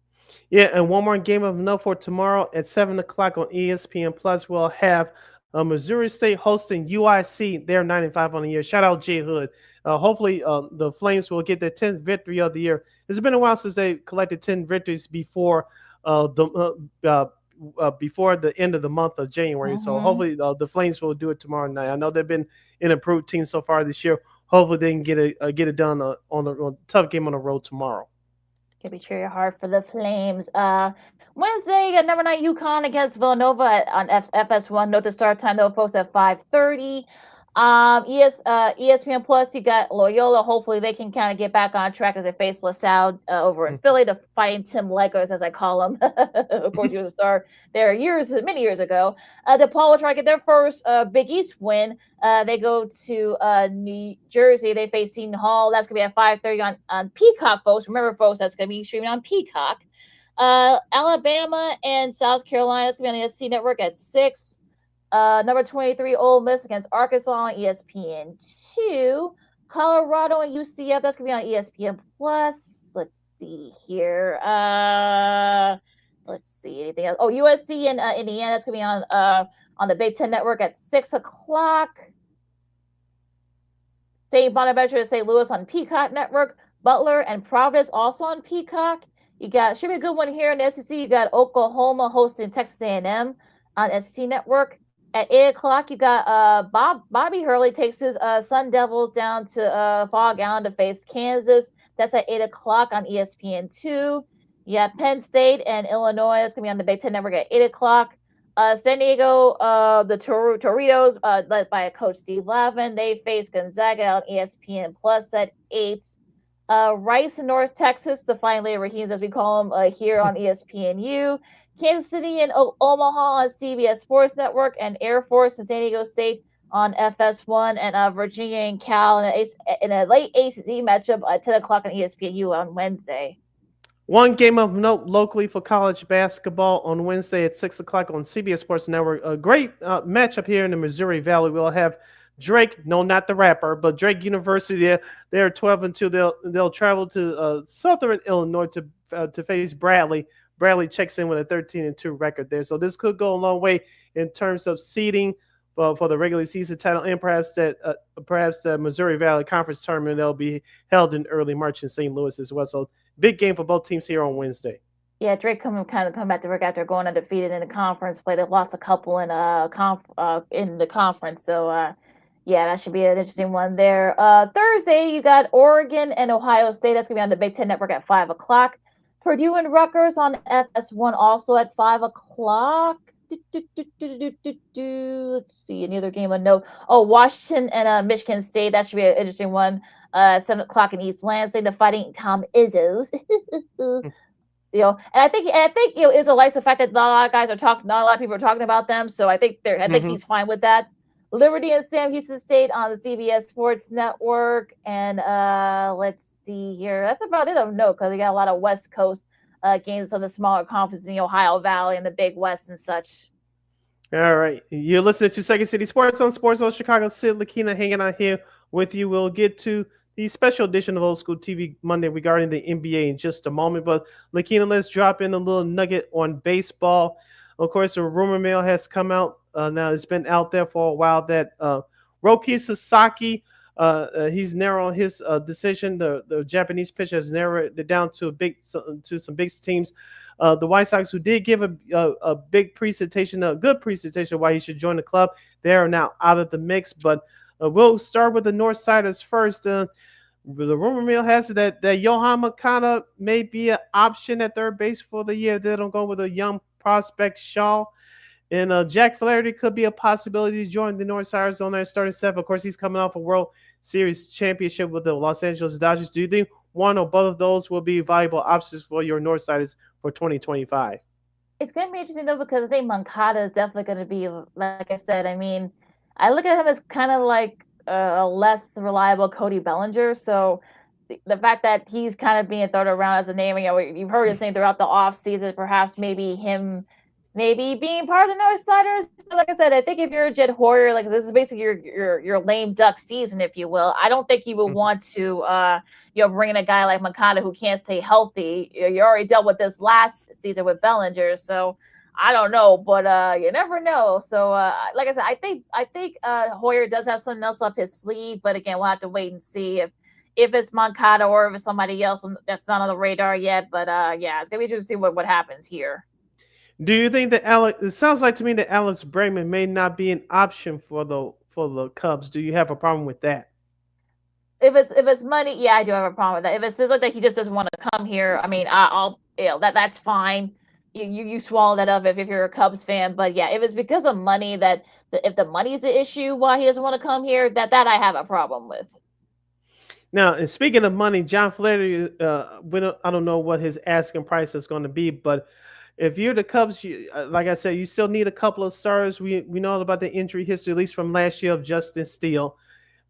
Yeah, and one more game of note for tomorrow at 7 o'clock on ESPN Plus. We'll have Missouri State hosting UIC. They're 9-5 on the year. Shout out Jay Hood. Hopefully, the Flames will get their 10th victory of the year. It's been a while since they collected 10 victories before before the end of the month of January. So hopefully the Flames will do it tomorrow night. I know they've been an improved team so far this year. Hopefully they can get it done on a tough game on the road tomorrow. Can be cheer your heart for the Flames. Wednesday, you got number 9 UConn against Villanova on FS1. Note the start time though, folks, at 5:30. ESPN Plus, you got Loyola. Hopefully they can kind of get back on track as they face LaSalle over in Philly, the fighting Tim Legos, as I call him. Of course, he was a star there many years ago. DePaul will try to get their first Big East win. They go to New Jersey. They face Seton Hall. That's going to be at 5:30 on Peacock, folks. Remember, folks, that's going to be streaming on Peacock. Alabama and South Carolina, that's going to be on the SC Network at 6. Number 23, Ole Miss against Arkansas on ESPN2. Colorado and UCF, that's going to be on ESPN Plus. Let's see here. Let's see anything else. Oh, USC and Indiana, that's going to be on the Big Ten Network at 6 o'clock. St. Bonaventure and St. Louis on Peacock Network. Butler and Providence also on Peacock. Should be a good one here in the SEC. You got Oklahoma hosting Texas A&M on SEC Network. At 8 o'clock, you got Bobby Hurley takes his Sun Devils down to Fog Island to face Kansas. That's at 8 o'clock on ESPN2. You have Penn State and Illinois. It's going to be on the Big Ten Network at 8 o'clock. San Diego, the Torritos, led by Coach Steve Lavin. They face Gonzaga on ESPN Plus at 8. Rice in North Texas, the Flying Lady Raheems, as we call them here on ESPNU. Kansas City and Omaha on CBS Sports Network, and Air Force and San Diego State on FS1, and Virginia and Cal in a late ACC matchup at 10 o'clock on ESPNU on Wednesday. One game of note locally for college basketball on Wednesday at 6 o'clock on CBS Sports Network. A great matchup here in the Missouri Valley. We'll have Drake, no, not the rapper, but Drake University. They're 12-2. They'll travel to Southern Illinois to face Bradley. Bradley checks in with a 13-2 record there. So this could go a long way in terms of seeding for the regular season title, and perhaps the Missouri Valley Conference tournament that'll be held in early March in St. Louis as well. So big game for both teams here on Wednesday. Yeah, Drake come back to work after going undefeated in the conference play. They've lost a couple in the conference. So yeah, that should be an interesting one there. Thursday, you got Oregon and Ohio State. That's gonna be on the Big Ten Network at 5 o'clock. Purdue and Rutgers on FS1 also at 5 o'clock. Let's see, any other game of note? Oh, Washington and Michigan State. That should be an interesting one. 7 o'clock in East Lansing. The Fighting Tom Izzos. And I think Izzo likes the fact that not a lot of guys are talking. Not a lot of people are talking about them. So I think he's fine with that. Liberty and Sam Houston State on the CBS Sports Network, and let's see here. That's about it of note because we got a lot of West Coast games of the smaller conferences in the Ohio Valley and the Big West and such. All right. You're listening to Second City Sports on Sports Zone Chicago. Sid Lakina hanging out here with you. We'll get to the special edition of Old School TV Monday regarding the NBA in just a moment. But Lakina, let's drop in a little nugget on baseball. Of course, the rumor mill has come out. Now it's been out there for a while that Roki Sasaki, he's narrowed his decision. The Japanese pitcher has narrowed it down to some big teams. The White Sox, who did give a big presentation, a good presentation why he should join the club, they are now out of the mix. But we'll start with the North Siders first. The rumor mill has it that Johan Makata may be an option at third base for the year. They don't go with a young prospect, Shaw. And Jack Flaherty could be a possibility to join the North Siders on their starting staff. Of course, he's coming off a World Series championship with the Los Angeles Dodgers. Do you think one or both of those will be viable options for your North Siders for 2025? It's going to be interesting, though, because I think Moncada is definitely going to be, like I said, I mean, I look at him as kind of like a less reliable Cody Bellinger. So the fact that he's kind of being thrown around as a name, you've heard his name throughout the off season, perhaps maybe him maybe being part of the Northsiders. But like I said, I think if you're Jed Hoyer, like this is basically your lame duck season, if you will. I don't think you would want to bring in a guy like Makata who can't stay healthy. You already dealt with this last season with Bellinger, so I don't know, but you never know. So like I said, I think Hoyer does have something else up his sleeve, but again, we'll have to wait and see if it's Moncada or if it's somebody else that's not on the radar yet. But yeah, it's gonna be interesting to see what happens here. Do you think that Alex? It sounds like to me that Alex Bregman may not be an option for the Cubs. Do you have a problem with that? If it's money, yeah, I do have a problem with that. If it's just like that, he just doesn't want to come here. I mean, I'll that's fine. You swallow that up if you're a Cubs fan. But yeah, if it's because of money if the money's the issue why he doesn't want to come here, that I have a problem with. Now, and speaking of money, John Flaherty, I don't know what his asking price is going to be, but if you're the Cubs, like I said, you still need a couple of starters. We know about the injury history, at least from last year, of Justin Steele.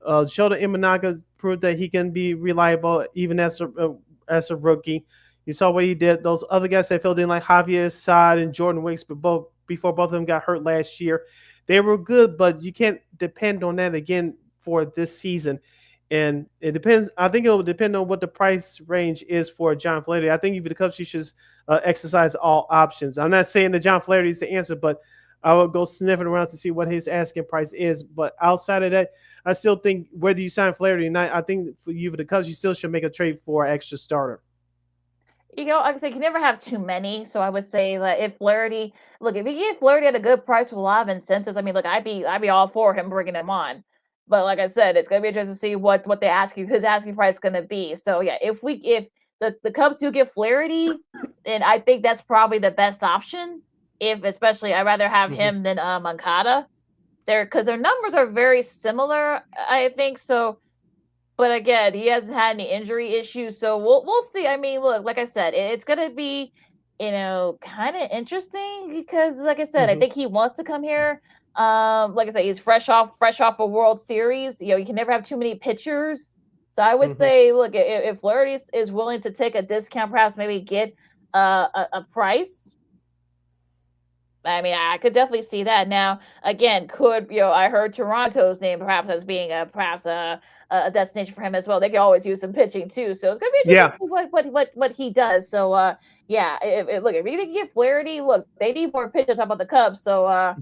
Shota Imanaga proved that he can be reliable even as a rookie. You saw what he did. Those other guys that filled in like Javier Assad and Jordan Wicks, but before both of them got hurt last year, they were good, but you can't depend on that again for this season. And it depends. I think it will depend on what the price range is for John Flaherty. I think if the Cubs, you should exercise all options. I'm not saying that John Flaherty is the answer, but I will go sniffing around to see what his asking price is. But outside of that, I still think whether you sign Flaherty or not, I think for the Cubs, you still should make a trade for an extra starter. Like I say, you can never have too many. So I would say that if you get Flaherty at a good price with a lot of incentives, I mean, look, I'd be all for him bringing him on. But like I said, it's gonna be interesting to see what they ask you, his asking price is gonna be. So yeah, if the Cubs do get Flaherty, then I think that's probably the best option. Especially I'd rather have him than Moncada. Because their numbers are very similar, I think so. But again, he hasn't had any injury issues, so we'll see. I mean, look, like I said, it's gonna be kind of interesting because, like I said, I think he wants to come here. Like I said, he's fresh off a World Series. You can never have too many pitchers. So I would say, look, if Flaherty is willing to take a discount, perhaps maybe get a price. I mean, I could definitely see that. Now, again, I heard Toronto's name perhaps as being a destination for him as well. They could always use some pitching too, so it's gonna be interesting to see what he does. So, yeah, look, if you can get Flaherty, look, they need more pitchers. Talk about the Cubs, so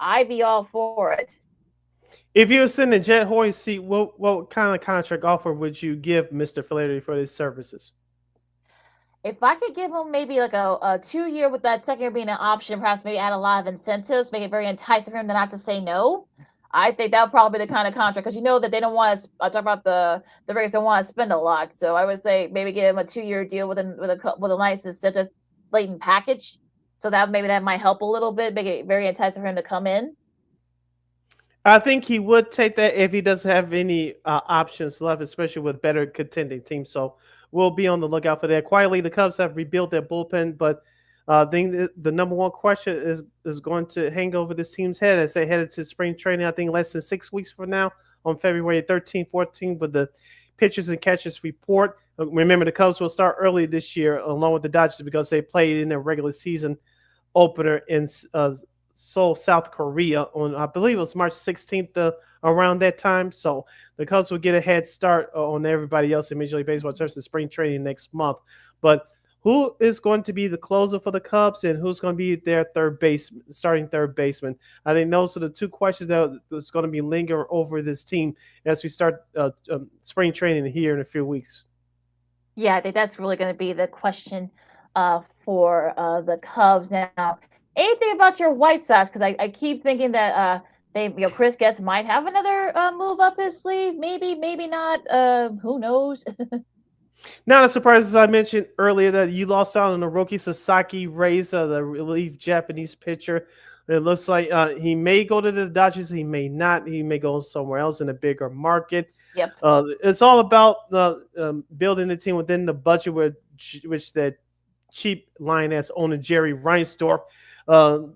I'd be all for it. If you were sitting in Jed Hoyer's seat, what kind of contract offer would you give Mr. Flaherty for his services? If I could give him maybe like a 2-year with that second year being an option, perhaps maybe add a lot of incentives, make it very enticing for him to not to say no. I think that would probably be the kind of contract because that they don't want to. I talk about the Rays don't want to spend a lot, so I would say maybe give him a 2-year deal with a nice incentive laden package. So that might help a little bit, make it very enticing for him to come in. I think he would take that if he doesn't have any options left, especially with better contending teams. So we'll be on the lookout for that. Quietly, the Cubs have rebuilt their bullpen, but I think the number one question is going to hang over this team's head as they headed to spring training, I think less than 6 weeks from now on February 13th, 14th with the pitchers and catchers report. Remember, the Cubs will start early this year along with the Dodgers because they played in their regular season opener in Seoul, South Korea on, I believe it was March 16th around that time. So the Cubs will get a head start on everybody else in Major League Baseball in terms of spring training next month. But who is going to be the closer for the Cubs and who's going to be their starting third baseman? I think those are the two questions that's going to be lingering over this team as we start spring training here in a few weeks. Yeah, I think that's really going to be the question for the Cubs. Now, anything about your White Sox? Because I keep thinking that Chris Guest might have another move up his sleeve. Maybe, maybe not. Who knows? Not a surprise, as I mentioned earlier, that you lost out on the rookie Sasaki Reza, the relief Japanese pitcher. It looks like he may go to the Dodgers. He may not. He may go somewhere else in a bigger market. Yep. It's all about building the team within the budget, which that cheap line-ass owner Jerry Reinsdorf.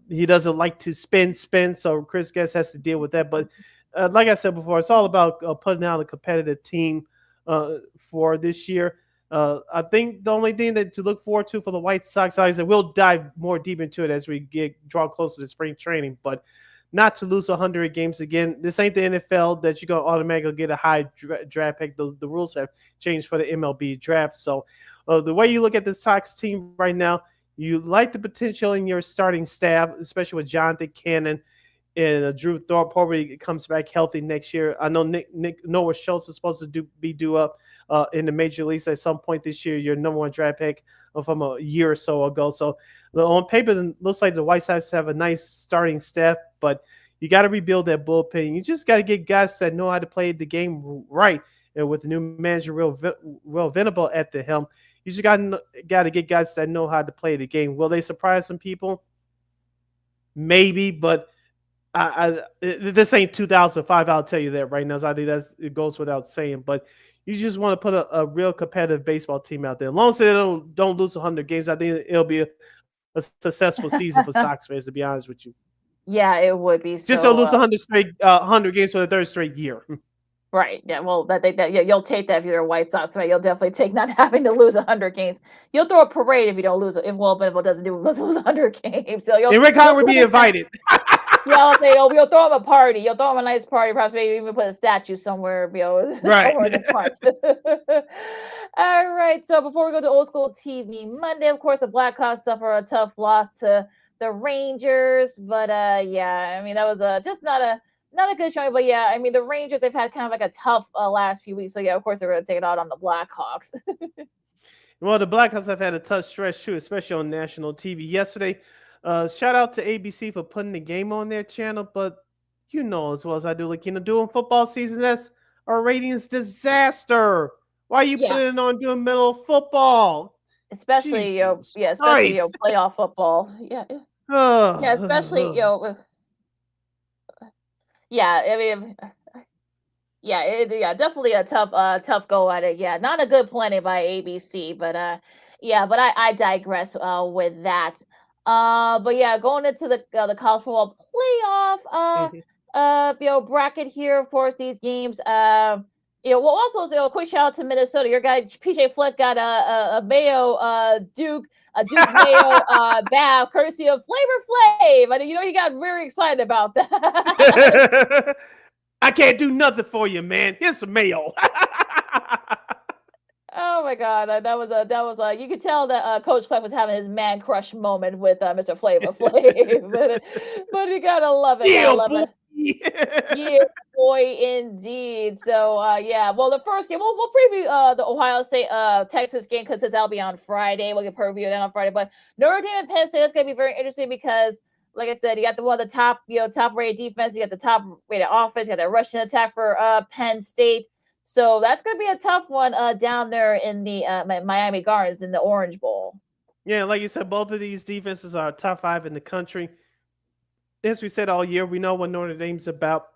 He doesn't like to spend, so Chris Guest has to deal with that. But like I said before, it's all about putting out a competitive team for this year. I think the only thing that to look forward to for the White Sox is that we'll dive more deep into it as we draw closer to spring training, but not to lose 100 games again. This ain't the NFL that you're gonna automatically get a high draft pick. The rules have changed for the MLB draft. So the way you look at the Sox team right now, you like the potential in your starting staff, especially with Jonathan Cannon and Drew Thorpe probably comes back healthy next year. I know Noah Schultz is supposed to be due up in the major leagues at some point this year. Your number one draft pick from a year or so ago. So on paper, it looks like the White Sox have a nice starting staff, but you got to rebuild that bullpen. You just got to get guys that know how to play the game right. And with the new manager, Real Venable at the helm, you just got to get guys that know how to play the game. Will they surprise some people? Maybe, but this ain't 2005. I'll tell you that right now. So I think it goes without saying. But you just want to put a real competitive baseball team out there. As long as they don't lose 100 games, I think it'll be a successful season for Sox fans. To be honest with you, Yeah, it would be. just don't lose 100 games for the third straight year. Right. Yeah. Well, yeah, you'll take that if you're a White Sox fan. You'll definitely take not having to lose 100 games. You'll throw a parade if you don't lose. If Venable doesn't lose 100 games, so And Rick Howard would be invited. You'll say, "Oh, you'll throw him a party. You'll throw him a nice party. Perhaps maybe even put a statue somewhere, right. somewhere in the front." All right. So before we go to old school TV Monday, of course, the Blackhawks suffer a tough loss to the Rangers, but yeah, I mean that was just not a good showing. But yeah, I mean the Rangers, they've had kind of like a tough last few weeks. So yeah, of course they're going to take it out on the Blackhawks. Well, the Blackhawks have had a tough stretch too, especially on national TV. Yesterday, shout out to ABC for putting the game on their channel, but you know as well as I do, like doing football season, that's a ratings disaster. Why are you putting it on during middle of football? Especially especially playoff football. Yeah. Yeah, especially yeah, I mean yeah, definitely a tough go at it. Yeah, not a good planning by ABC, but yeah, but I digress with that. But yeah, going into the college football playoff bracket here, of course, these games well, also, a quick shout out to Minnesota. Your guy PJ Fleck got a Mayo Duke Mayo bath courtesy of Flavor Flav. I mean, he got very excited about that. I can't do nothing for you, man. Here's some mayo. Oh my God, that was you could tell that Coach Fleck was having his man crush moment with Mr. Flavor Flav, but you gotta love it. Yeah, love it. Yeah, boy, indeed. So yeah, well, the first game we'll preview the Ohio State Texas game because that'll be on Friday. We'll get preview that on Friday. But Notre Dame and Penn State, that's gonna be very interesting because, like I said, you got one of the top top rated defense, you got the top rated offense, you got that rushing attack for Penn State. So that's gonna be a tough one down there in the Miami Gardens in the Orange Bowl. Yeah, like you said, both of these defenses are top 5 in the country. As we said all year, we know what Notre Dame's about.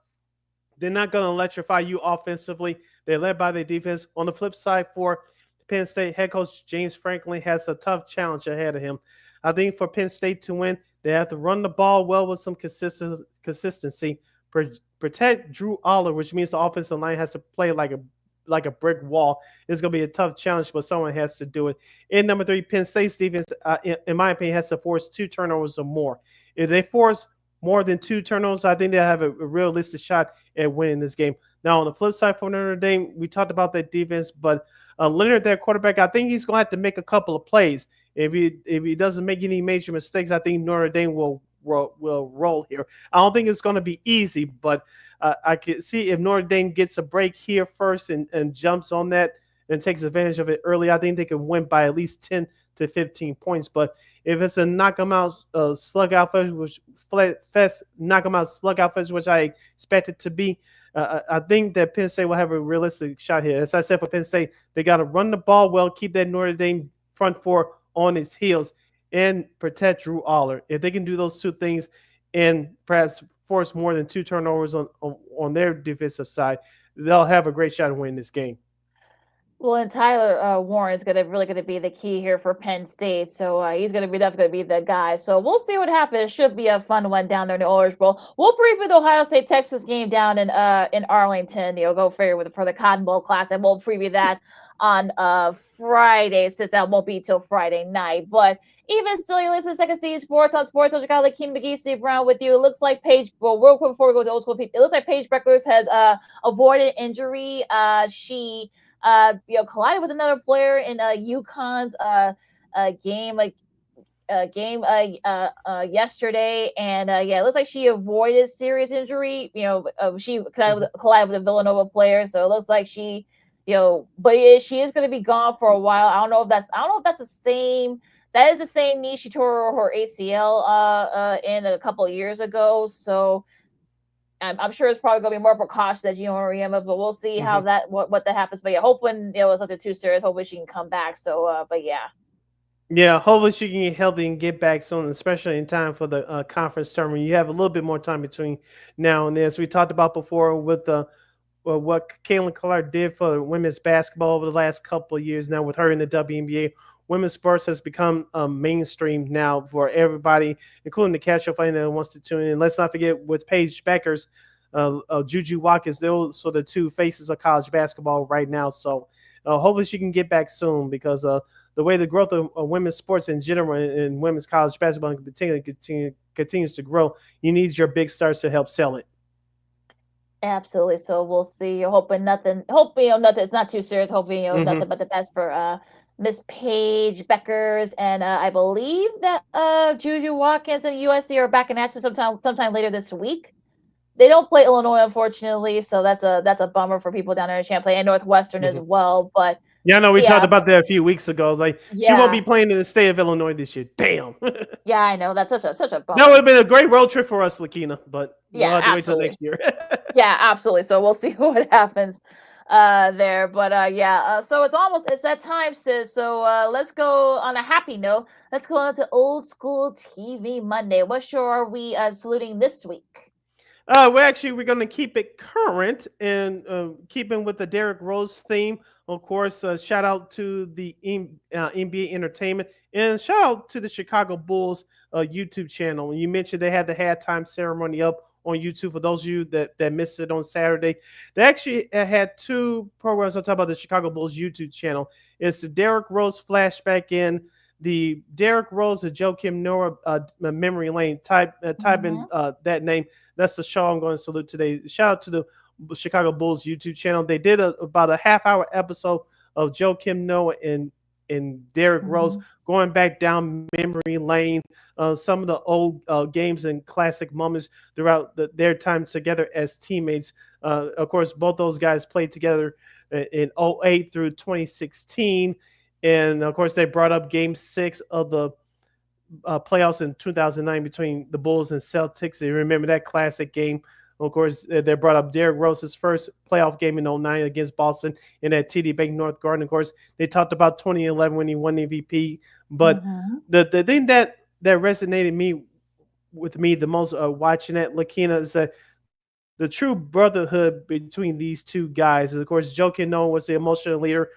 They're not going to electrify you offensively. They're led by their defense. On the flip side, for Penn State, head coach James Franklin has a tough challenge ahead of him. I think for Penn State to win, they have to run the ball well with some consistency. Protect Drew Aller, which means the offensive line has to play like a brick wall. It's going to be a tough challenge, but someone has to do it. And number 3, Penn State's defense, in my opinion, has to force 2 turnovers or more. If they force more than 2 turnovers, I think they have a realistic shot at winning this game. Now, on the flip side for Notre Dame, we talked about that defense, but Leonard, their quarterback, I think he's going to have to make a couple of plays. If he doesn't make any major mistakes, I think Notre Dame will roll here. I don't think it's going to be easy, but I can see if Notre Dame gets a break here first and jumps on that and takes advantage of it early, I think they can win by at least 10 to 15 points. But if it's a knock 'em out slug-out fest, which I expect it to be, I think that Penn State will have a realistic shot here. As I said, for Penn State, they got to run the ball well, keep that Notre Dame front four on its heels, and protect Drew Aller. If they can do those 2 things and perhaps force more than 2 turnovers on their defensive side, they'll have a great shot at winning this game. Well, and Tyler Warren is really gonna be the key here for Penn State. So he's definitely gonna be the guy. So we'll see what happens. It should be a fun one down there in the Orange Bowl. We'll preview the Ohio State Texas game down in Arlington. Go figure for the Cotton Bowl class, and we'll preview that on Friday, since that won't be till Friday night. But even still, you listen to Second City Sports on Sports Social. Got Lakeem McGee, Steve Brown with you. It looks like real quick before we go to old school, it looks like Paige Beckers has avoided injury. She collided with another player in UConn's game yesterday, and it looks like she avoided serious injury. She collided with a Villanova player, so it looks like she, but she is going to be gone for a while. I don't know if that's the same. That is the same knee she tore her ACL in a couple of years ago. So I'm sure it's probably going to be more precaution that Gino Auriemma, but we'll see how what that happens. But hoping it was nothing too serious. Hopefully she can come back. So, but yeah. Yeah, hopefully she can get healthy and get back soon, especially in time for the conference tournament. You have a little bit more time between now and then. As we talked about before with what Caitlin Clark did for women's basketball over the last couple of years now with her in the WNBA. Women's sports has become mainstream now for everybody, including the casual fan that wants to tune in. Let's not forget with Paige Beckers, Juju Watkins, those are the two faces of college basketball right now. So hopefully she can get back soon, because the way the growth of women's sports in general and women's college basketball continues to grow, you need your big stars to help sell it. Absolutely. So we'll see. Hoping nothing. Hoping nothing. It's not too serious. Hoping nothing but the best for Miss Paige Beckers, and I believe that Juju Watkins and USC are back in action sometime later this week. They don't play Illinois, unfortunately, so that's a bummer for people down there in Champlain, and Northwestern as well. But yeah, I know we talked about that a few weeks ago. Like she won't be playing in the state of Illinois this year. Damn. Yeah, I know, that's such a bummer. That would have been a great road trip for us, Lakina, but we'll have to wait till next year. Yeah, absolutely. So we'll see what happens there. But so it's that time, sis. So let's go on a happy note. Let's go on to Old School TV Monday. What show are we saluting this week? We're going to keep it current and keeping with the Derrick Rose theme. Of course, shout out to the NBA Entertainment, and shout out to the Chicago Bulls YouTube channel. You mentioned they had the halftime ceremony up on YouTube. For those of you that missed it on Saturday, they actually had two programs on top of the Chicago Bulls YouTube channel. It's the Derrick Rose flashback in the Derrick Rose and Joakim Noah memory lane. Type in that name. That's the show I'm going to salute today. Shout out to the Chicago Bulls YouTube channel. They did about a half-hour episode of Joakim Noah and Derrick Rose going back down memory lane, some of the old games and classic moments throughout their time together as teammates. Of course, both those guys played together in 2008 through 2016. And, of course, they brought up Game 6 of the playoffs in 2009 between the Bulls and Celtics. You remember that classic game. Of course, they brought up Derrick Rose's first playoff game in 2009 against Boston in that TD Bank North Garden. Of course, they talked about 2011 when he won the MVP. But the thing that resonated with me the most watching that, Lakina, is that the true brotherhood between these two guys. And of course, Joakim Noah was the emotional leader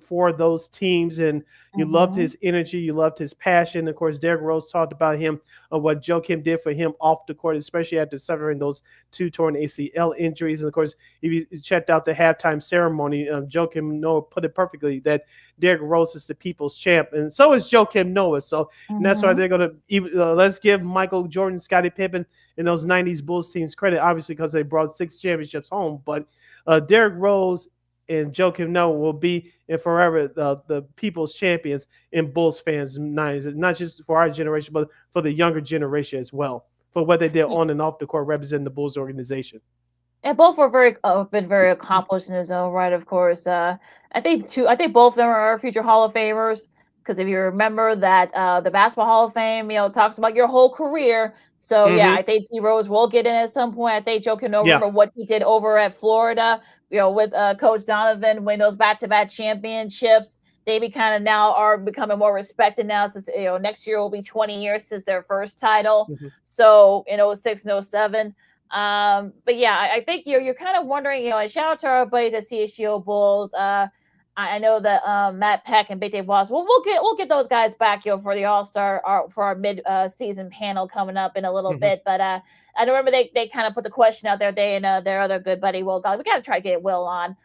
for those teams, and you loved his energy, you loved his passion. Of course, Derrick Rose talked about him, what Joakim did for him off the court, especially after suffering those two torn ACL injuries. And of course, if you checked out the halftime ceremony, Joakim Noah put it perfectly that Derrick Rose is the people's champ, and so is Joakim Noah. So and that's why they're going to let's give Michael Jordan, Scottie Pippen, and those 90s Bulls teams credit, obviously, because they brought 6 championships home. But Derrick Rose and Joakim Noah will be and forever the people's champions and Bulls fans' minds, not just for our generation, but for the younger generation as well, for what they did on and off the court representing the Bulls organization. And both were been very accomplished in his own right, of course. I think both of them are future Hall of Famers, because if you remember that the Basketball Hall of Fame, talks about your whole career. So I think D Rose will get in at some point. I think Joe can remember what he did over at Florida, with Coach Donovan, win those back-to-back championships. They now are becoming more respected now, since next year will be 20 years since their first title. So in 06 and 07. But I think you're kind of wondering, and shout out to our buddies at CSGO Bulls. I know that Matt Peck and Big Dave Watts. We'll get those guys back, for the All-Star for our mid season panel coming up in a little bit. But I remember they kind of put the question out there. They and their other good buddy Will. We got to try to get Will on.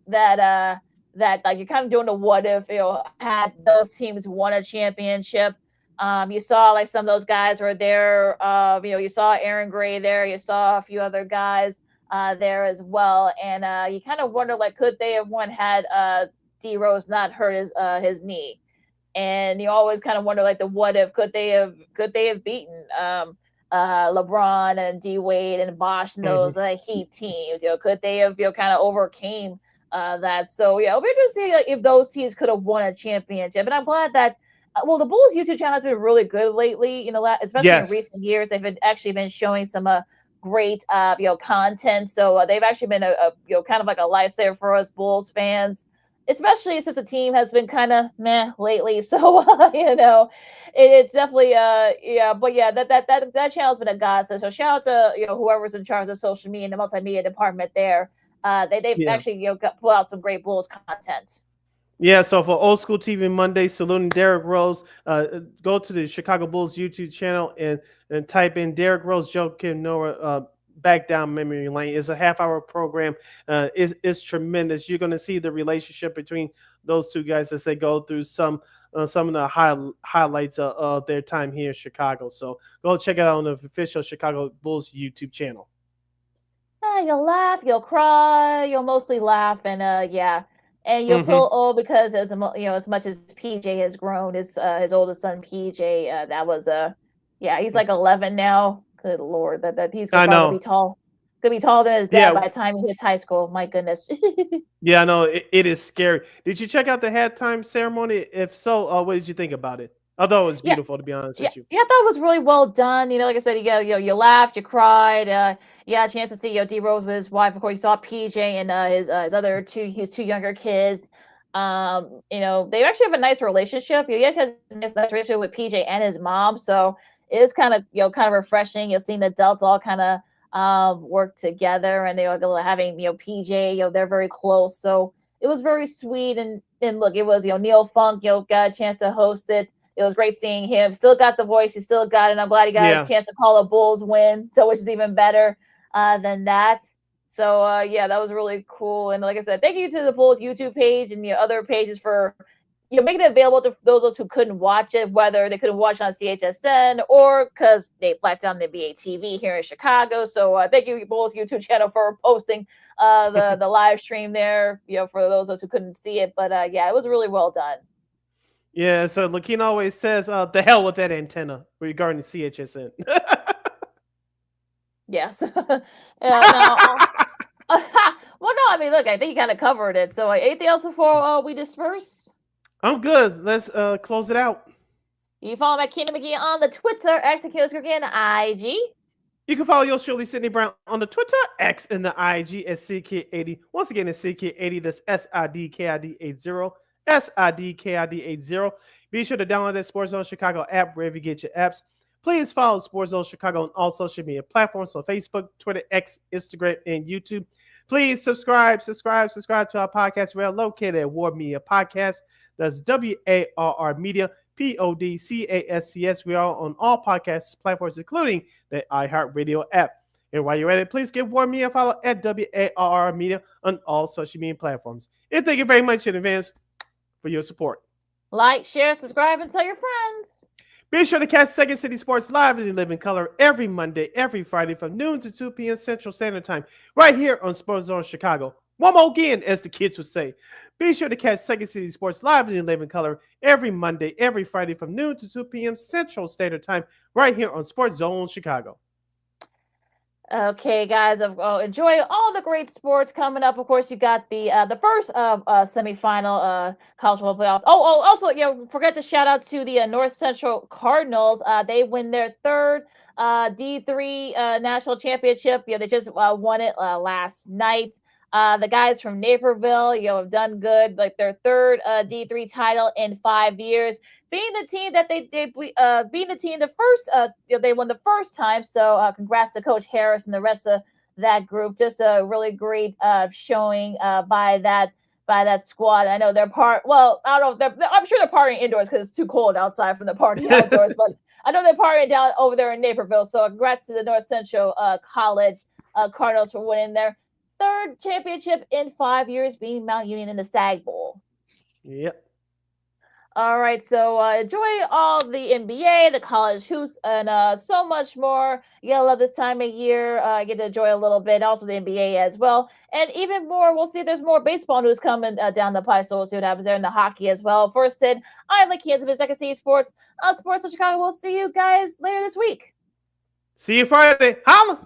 That like you're kind of doing the what if had those teams won a championship. You saw like some of those guys were there. You saw Aaron Gray there. You saw a few other guys there as well, and you kind of wonder like could they have won had D Rose not hurt his knee, and you always kind of wonder like the what if could they have beaten LeBron and D Wade and Bosh and those Heat teams, could they have kind of overcame that. So we're just seeing like, if those teams could have won a championship, and I'm glad that. The Bulls YouTube channel has been really good lately. Especially in recent years, they've actually been showing some great content. So they've actually been a kind of like a lifesaver for us Bulls fans, especially since the team has been kind of meh lately. So it's definitely that channel's been a godsend. So shout out to whoever's in charge of social media and the multimedia department there. They've actually put out some great Bulls content. Yeah, so for Old School TV Monday, saluting Derrick Rose, go to the Chicago Bulls YouTube channel and type in Derrick Rose, Joakim Noah, Back Down Memory Lane. It's a half-hour program. It's tremendous. You're going to see the relationship between those two guys as they go through some of the highlights of their time here in Chicago. So go check it out on the official Chicago Bulls YouTube channel. You'll laugh, you'll cry, you'll mostly laugh, and and you'll feel old because as much as PJ has grown, his oldest son PJ, that was he's like 11 now. Good Lord, that he's gonna be tall. Could be taller than his dad by the time he hits high school. My goodness. Yeah, I know it is scary. Did you check out the halftime ceremony? If so, what did you think about it? Although it was beautiful, to be honest with you. Yeah, I thought it was really well done. Like I said, you laughed, you cried. You had a chance to see D Rose with his wife. Of course, you saw PJ and his other his two younger kids. They actually have a nice relationship. He has a nice relationship with PJ and his mom. So it is kind of refreshing. You're seeing the adults all kind of work together, and they're having PJ. They're very close. So it was very sweet. And look, it was Neil Funk. Got a chance to host it. It was great seeing him. Still got the voice. He still got it. And I'm glad he got a chance to call a Bulls win, so which is even better than that. So, that was really cool. And like I said, thank you to the Bulls YouTube page and the other pages for making it available to those who couldn't watch it, whether they couldn't watch it on CHSN or because they blacked down the NBA TV here in Chicago. So thank you, Bulls YouTube channel, for posting the live stream there, for those who couldn't see it. But, it was really well done. Yeah, so Lakina always says, the hell with that antenna regarding CHSN. Yes. Well, no, I mean, look, I think you kind of covered it. So anything else before we disperse? I'm good. Let's close it out. You follow me at Keenan McGee on the Twitter, X and on the IG. You can follow yours truly, Sydney Brown, on the Twitter, X, and the IG at CKID. Once again, it's CKID. That's SIDKID 80. SIDKID 80. Be sure to download that Sports Zone Chicago app wherever you get your apps. Please follow Sports Zone Chicago on all social media platforms, so Facebook, Twitter, X, Instagram, and YouTube. Please subscribe to our podcast. We are located at War Media Podcast. That's WARR Media, PODCASTS. We are on all podcast platforms, including the iHeartRadio app. And while you're at it, please give War Media a follow at WARR Media on all social media platforms. And thank you very much in advance for your support. Like, share, subscribe, and tell your friends. Be sure to catch Second City Sports live in living color every Monday, every Friday from noon to 2 p.m. Central Standard Time, right here on Sports Zone Chicago. One more again, as the kids would say. Be sure to catch Second City Sports live in living color every Monday, every Friday from noon to 2 p.m. Central Standard Time, right here on Sports Zone Chicago. Okay, guys, enjoy all the great sports coming up. Of course, you got the first semifinal college football playoffs. Also, forget to shout out to the North Central Cardinals. They win their third D3 national championship. They just won it last night. The guys from Naperville, have done good, like their third D3 title in 5 years. Being the team that being the team the first, they won the first time. So congrats to Coach Harris and the rest of that group. Just a really great showing by by that squad. I know they're well, I don't know if I'm sure they're partying indoors because it's too cold outside from the party outdoors, but I know they're partying down over there in Naperville. So congrats to the North Central College Cardinals for winning their 3rd championship in 5 years, being Mount Union in the Stag Bowl. Yep. All right, so enjoy all the NBA, the college hoops, and so much more. You gotta love this time of year. Get to enjoy a little bit, also the NBA as well, and even more. We'll see if there's more baseball news coming down the pipe, so we'll see what happens there in the hockey as well. First, Sid, I'm Lake Kansas, Second City Sports, Sports of Chicago. We'll see you guys later this week. See you Friday. Holla!